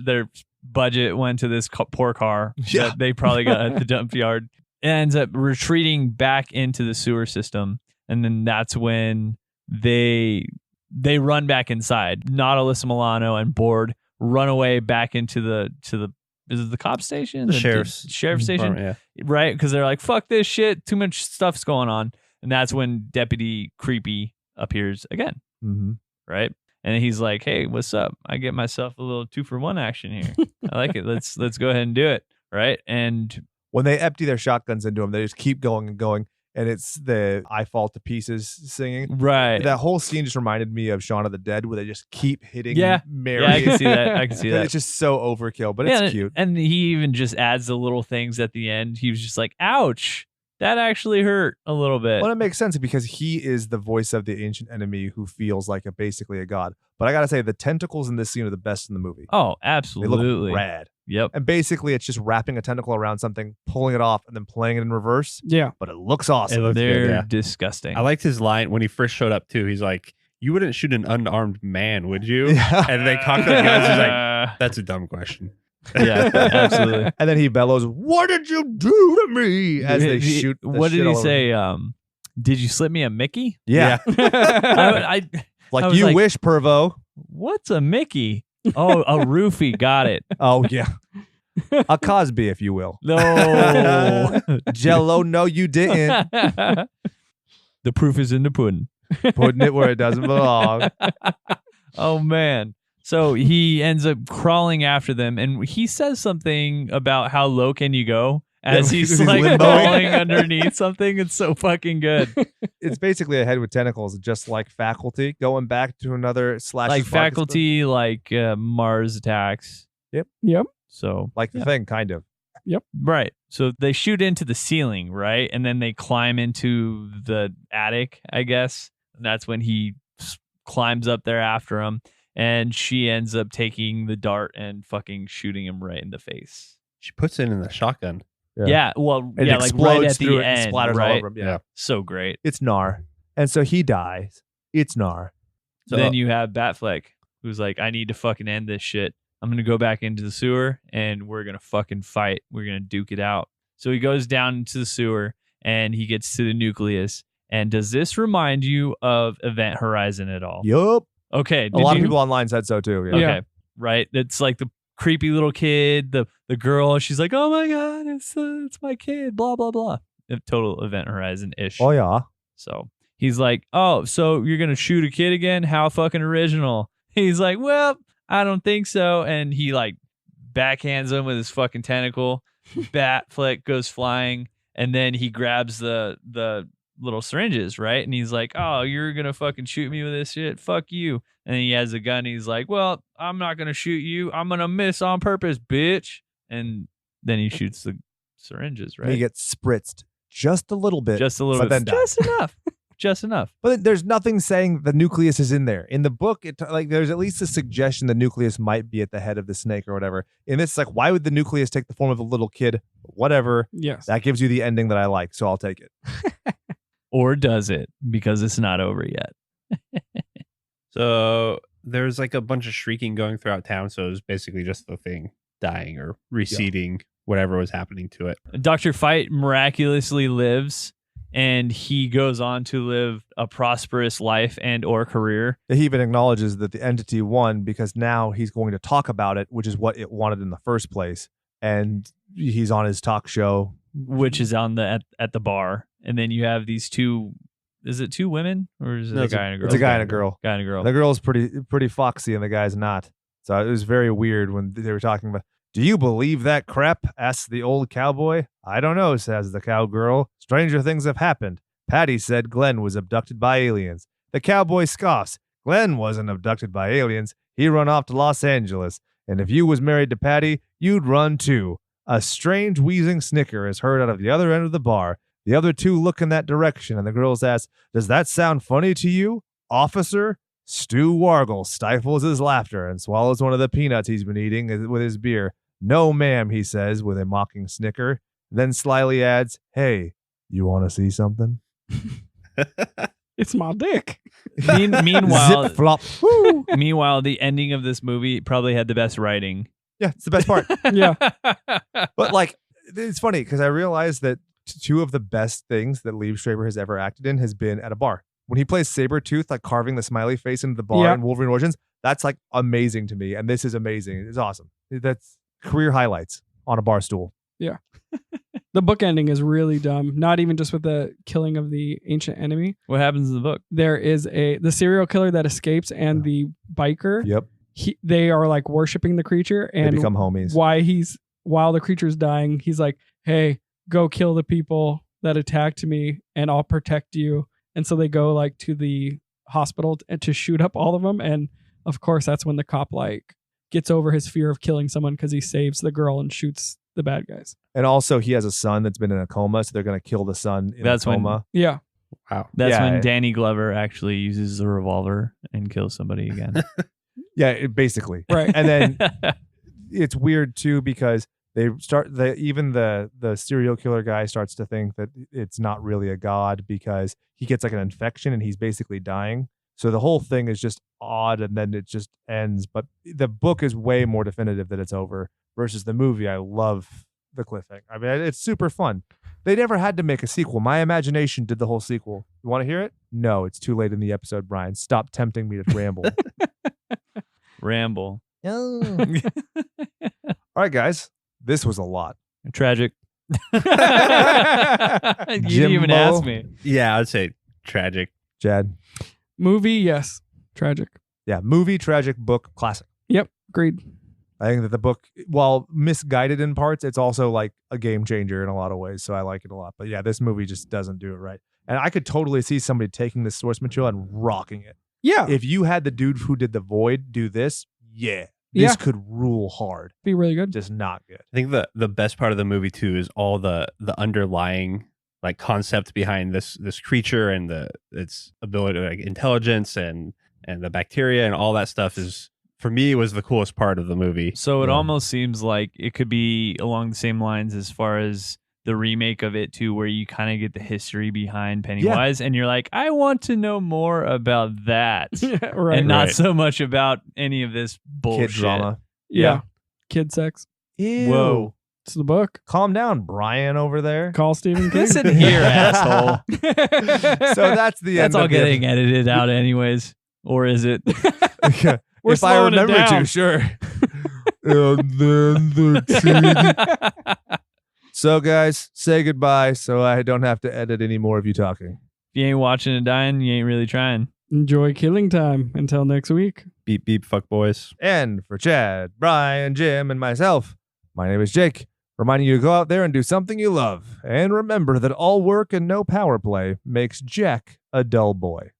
budget went to this poor car that they probably got at the dump yard. It ends up retreating back into the sewer system, and then that's when they run back inside. Not Alyssa Milano and Board run away back into the is it the cop station? The sheriff station, yeah. right? Because they're like, fuck this shit, too much stuff's going on, and that's when Deputy Creepy appears again. Mm-hmm. Right? And he's like, hey, what's up? I get myself a little 2-for-1 action here. I like it. Let's go ahead and do it. Right? And when they empty their shotguns into him, they just keep going and going. And it's the I Fall to Pieces singing. right. That whole scene just reminded me of Shaun of the Dead, where they just keep hitting Mary. Yeah, I can see that. I can see that. It's just so overkill, but Yeah, it's cute. And he even just adds the little things at the end. He was just like, ouch. That actually hurt a little bit. Well, it makes sense because he is the voice of the ancient enemy who feels like basically a god. But I gotta say, the tentacles in this scene are the best in the movie. Oh, They absolutely. look rad. Yep. And basically, it's just wrapping a tentacle around something, pulling it off, and then playing it in reverse. Yeah. But it looks awesome. It looks They're good, yeah. disgusting. I liked his line when he first showed up too. He's like, "You wouldn't shoot an unarmed man, would you?" Yeah. And they cock the guns. He's like, "That's a dumb question." yeah, absolutely. And then he bellows, "What did you do to me?" As they shoot. The What shit did he all over say? him. Did you slip me a Mickey? Yeah. I Like I was you like- wish, Pervo. What's a Mickey? Oh, a roofie. Got it. Oh yeah. A Cosby, if you will. No. Jello, no, you didn't. The proof is in the pudding. Putting it where it doesn't belong. Oh man. So he ends up crawling after them, and he says something about how low can you go as Yeah, he's he's like limboing. crawling underneath something. It's so fucking good. It's basically a head with tentacles, just like Faculty. Going back to another slash Like Faculty, like Mars Attacks. Yep. So like the yeah. thing, kind of. Right. So they shoot into the ceiling, right? And then they climb into the attic, I guess. And that's when he climbs up there after him. And she ends up taking the dart and fucking shooting him right in the face. She puts it in the shotgun. Yeah. Well, It yeah, like explodes right at through the it and end, splatters all right? over him. Yeah. So great. It's Nar. And so he dies. It's Nar. So Then you have Batfleck, who's like, I need to fucking end this shit. I'm going to go back into the sewer and we're going to fucking fight. We're going to duke it out. So he goes down into the sewer and he gets to the nucleus. And does this remind you of Event Horizon at all? Yup. Okay. A lot of people online said so too. Yeah. Okay. Yeah. Right. It's like the creepy little kid, the girl. She's like, oh my God, it's my kid, blah, blah, blah. A total Event Horizon-ish. Oh yeah. So he's like, oh, so you're going to shoot a kid again? How fucking original. He's like, well, I don't think so. And he like backhands him with his fucking tentacle. Batfleck goes flying. And then he grabs the little syringes, right? And he's like, oh, you're going to fucking shoot me with this shit? Fuck you. And then he has a gun. He's like, well, I'm not going to shoot you. I'm going to miss on purpose, bitch. And then he shoots the syringes, right? He gets spritzed just a little bit. Just a little but bit. then dies. Just enough. Just enough. But there's nothing saying the nucleus is in there. In the book, there's at least a suggestion the nucleus might be at the head of the snake or whatever. In this, it's like, why would the nucleus take the form of a little kid? Whatever. Yes. That gives you the ending that I like, so I'll take it. Or does it? Because it's not over yet. So there's like a bunch of shrieking going throughout town. So it was basically just the thing dying or receding, whatever was happening to it. Dr. Fight miraculously lives, and he goes on to live a prosperous life and or career. He even acknowledges that the entity won because now he's going to talk about it, which is what it wanted in the first place. And he's on his talk show. Which is on the at the bar. And then you have these two, is it two women? Or is it No, a guy and a girl? It's a guy and a girl. Guy and a girl. The girl's pretty foxy and the guy's not. So it was very weird when they were talking about, do you believe that crap? Asks the old cowboy. I don't know, says the cowgirl. Stranger things have happened. Patty said Glenn was abducted by aliens. The cowboy scoffs. Glenn wasn't abducted by aliens. He run off to Los Angeles. And if you was married to Patty, you'd run too. A strange wheezing snicker is heard out of the other end of the bar. The other two look in that direction, and the girls ask, does that sound funny to you, officer? Stu Wargle stifles his laughter and swallows one of the peanuts he's been eating with his beer. No, ma'am, he says with a mocking snicker, then slyly adds, hey, you want to see something? It's my dick. Meanwhile, Zip flop. Woo. meanwhile, the ending of this movie probably had the best writing. Yeah, it's the best part. Yeah. But like, it's funny because I realized that two of the best things that Liev Schreiber has ever acted in has been at a bar. When he plays Sabretooth, like carving the smiley face into the bar Yeah. in Wolverine Origins, that's like amazing to me. And this is amazing. It's awesome. That's career highlights on a bar stool. The book ending is really dumb. Not even just with the killing of the ancient enemy. What happens in the book? There is the serial killer that escapes and the biker. Yep. They are like worshiping the creature, They and become homies. while the creature's dying, he's like, "Hey, go kill the people that attacked me, and I'll protect you." And so they go like to the hospital to shoot up all of them, and of course that's when the cop like gets over his fear of killing someone because he saves the girl and shoots the bad guys. And also, he has a son that's been in a coma, so they're going to kill the son in That's a when- coma. Yeah, Wow. That's Yeah. when Danny Glover actually uses the revolver and kills somebody again. Basically. right. And then it's weird too because they start the serial killer guy starts to think that it's not really a god because he gets like an infection and he's basically dying. So the whole thing is just odd and then it just ends. But the book is way more definitive that it's over versus the movie. I love the cliffhanger. I mean, it's super fun. They never had to make a sequel. My imagination did the whole sequel. You want to hear it? No, it's too late in the episode, Brian. Stop tempting me to ramble. Ramble. All right, guys. This was a lot. Tragic. You didn't even Jimbo. ask me. Yeah, I'd say tragic. Chad. Movie, yes, tragic. Yeah, movie, tragic, book, classic. Yep, agreed. I think that the book, while misguided in parts, it's also like a game changer in a lot of ways. So I like it a lot. But yeah, this movie just doesn't do it right. And I could totally see somebody taking this source material and rocking it. Yeah, If you had the dude who did The Void do this, this Yeah. could rule hard. be really good. Just not good. I think the best part of the movie too is all the underlying like concept behind this creature and its ability, like intelligence and the bacteria and all that stuff is, for me, was the coolest part of the movie. So it Yeah. almost seems like it could be along the same lines as far as the remake of it too, where you kind of get the history behind Pennywise and you're like, I want to know more about that. Yeah, right. And not Right. so much about any of this bullshit. Kid drama. yeah. Kid sex. Ew. Whoa. It's the book. Calm down, Brian over there. Call Stephen King. Listen here, asshole. So that's the end That's all of the getting edited out anyways. Or is it? Yeah. We're if I slowing it remember down. to, sure. And then the tree. So, guys, say goodbye so I don't have to edit any more of you talking. If you ain't watching it dying, you ain't really trying. Enjoy killing time. Until next week. Beep beep, fuck boys. And for Chad, Brian, Jim, and myself, my name is Jake, reminding you to go out there and do something you love. And remember that all work and no power play makes Jack a dull boy.